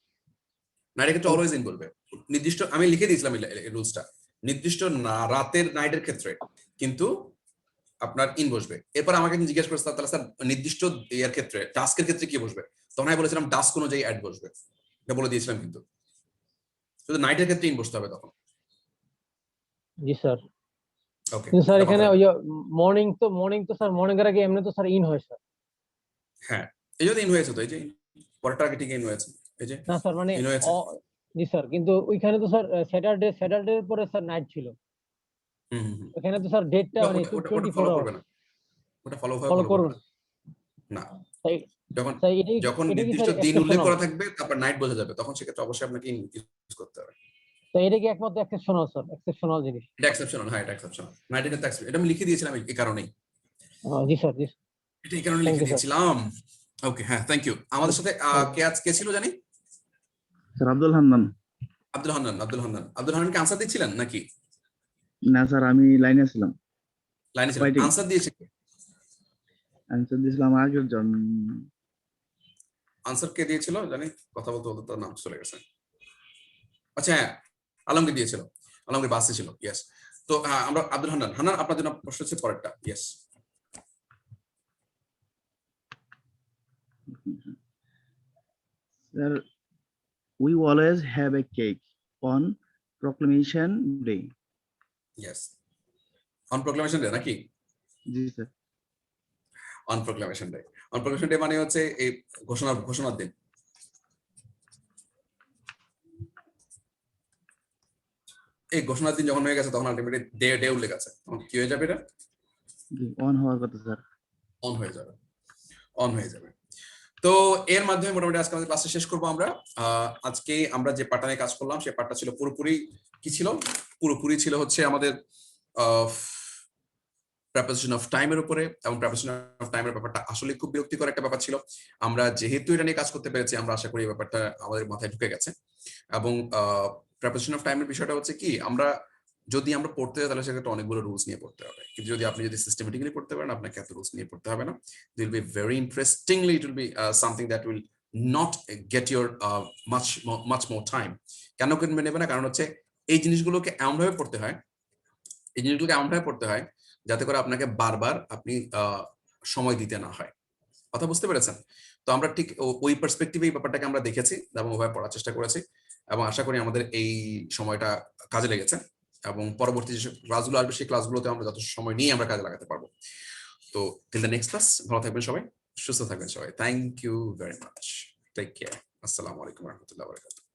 নাইটের ক্ষেত্রে অলওয়েজ ইন বলবে, নির্দিষ্ট আমি লিখে দিয়েছিলাম এই রুলসটা, নির্দিষ্ট না রাতের নাইটের ক্ষেত্রে কিন্তু আপনার ইন বসবে। এরপর আমাকে জিজ্ঞেস করছে তাহলে স্যার নির্দিষ্ট এর ক্ষেত্রে টাস্কের ক্ষেত্রে কি বসবে, তখন আমি বলেছিলাম টাস্ক অনুযায়ী অ্যাড বসবে, এটা বলে দিয়েছিলাম, কিন্তু শুধু নাইটের ক্ষেত্রে ইন বসতে হবে তখন। জি স্যার। ওকে স্যার এখানে ওই মর্নিং তো স্যার মর্নিং এর আগে এমনি তো স্যার ইন হয় স্যার। হ্যাঁ, এই যে ইন হয়েছে, তো এই যে পরেরটা আগে ঠিক ইন হয়েছে, এই যে না স্যার মানে ইন হয়েছে। জি স্যার, কিন্তু ওইখানে তো স্যার স্যাটারডে পরে স্যার নাইট ছিল, এখানে তো স্যার ডেটটা মানে 24 আওয়ার, ওটা ফলো করবেন না। তাই যখন নির্দিষ্ট দিন উল্লেখ করা থাকবে তারপর নাইট বোঝা যাবে, তখন সেক্ষেত্রে অবশ্যই আপনাকে ইউজ করতে হবে। তো এটা কি একমাত্র এক্সেপশনাল স্যার, এক্সেপশনাল জিনিস? এটা এক্সেপশনাল, হ্যাঁ এটা এক্সেপশনাল। নাইটের ক্ষেত্রে এটা আমি লিখে দিয়েছিলাম এই কারণেই। জি স্যার, জি এটা এই কারণে লিখে দিয়েছিলাম। ওকে, হ্যাঁ, থ্যাংক ইউ। আমাদের সাথে কে ছিল জানি? স্যার আব্দুল হান্নান। আব্দুল হান্নান কি আনসার দিচ্ছিলেন নাকি? না স্যার, আমি লাইনে ছিলাম। লাইনে ছিলাম। আনসার দিয়েছে কে? আনসার দিয়েছিলাম আগের জন। আনসার কে দিয়েছিল জানি, কথা বলতে বলতে তার নাম চলে গেছে। আচ্ছা হ্যাঁ, আলমগীর দিয়েছিল, আলমগীর বাসে ছিল। ইয়েস। তো আমরা আব্দুল হান্নান আপনার জন্য প্রশ্ন হচ্ছে পরেরটা। Yes. Sir, we always have a cake on Proclamation Day. Yes. On Proclamation Day নাকি? জি sir. On Proclamation Day. On Proclamation Day মানে হচ্ছে এই ঘোষণার দিন। এই ঘোষণার দিন যখন হয়ে গেছে তখন আলটিমেটলি ডে উল্লেখ আছে, তখন কি হয়ে যাবে? এটা অন হওয়ার কথা স্যার। অন হয়ে যাবে। তো এর মাধ্যমে মোটামুটি আজকে আমাদের ক্লাসে শেষ করবো আমরা। আজকে আমরা যে পার্টটা নিয়ে কাজ করলাম সেই পার্টটা ছিল পুরোপুরি ছিল হচ্ছে আমাদের প্রেপোজিশন অফ টাইমের উপরে, এবং প্রেপোজিশন অফ টাইমের ব্যাপারটা আসলে খুব বিরক্তিকর একটা ব্যাপার ছিল। আমরা যেহেতু এটা নিয়ে কাজ করতে পেরেছি, আমরা আশা করি এই ব্যাপারটা আমাদের মাথায় ঢুকে গেছে। এবং প্রেপোজিশন অফ টাইমের বিষয়টা হচ্ছে কি, যদি আমরা পড়তে যাই তাহলে সেক্ষেত্রে অনেকগুলো রুলস নিয়ে পড়তে হবে, কিন্তু আপনি যদি সিস্টেমেটিক্যালি পড়তে পারেন আপনাকে এত রুলস নিয়ে পড়তে হবে না। It will be very interestingly, it will be something that will not get your much more time. কেন নেবে না? কারণ হচ্ছে এই জিনিসগুলোকে এমনভাবে পড়তে হয় যাতে করে আপনাকে বারবার আপনি সময় দিতে না হয়। কথা বুঝতে পেরেছেন? তো আমরা ঠিক ওই পার্সপেক্টিভে এই ব্যাপারটাকে আমরা দেখেছি এবং ওভাবে পড়ার চেষ্টা করেছি, এবং আশা করি আমাদের এই সময়টা কাজে লেগেছে, এবং পরবর্তী যে ক্লাসগুলো আসবে সেই ক্লাসগুলোতে আমরা যথেষ্ট সময় নিয়ে আমরা কাজে লাগাতে পারবো। তো টিল দ্য নেক্সট ক্লাস, ভালো থাকবেন সবাই, সুস্থ থাকবেন সবাই। Thank you very much, take care, আসসালামু আলাইকুম ওয়া রাহমাতুল্লাহি ওয়া বারাকাতুহু।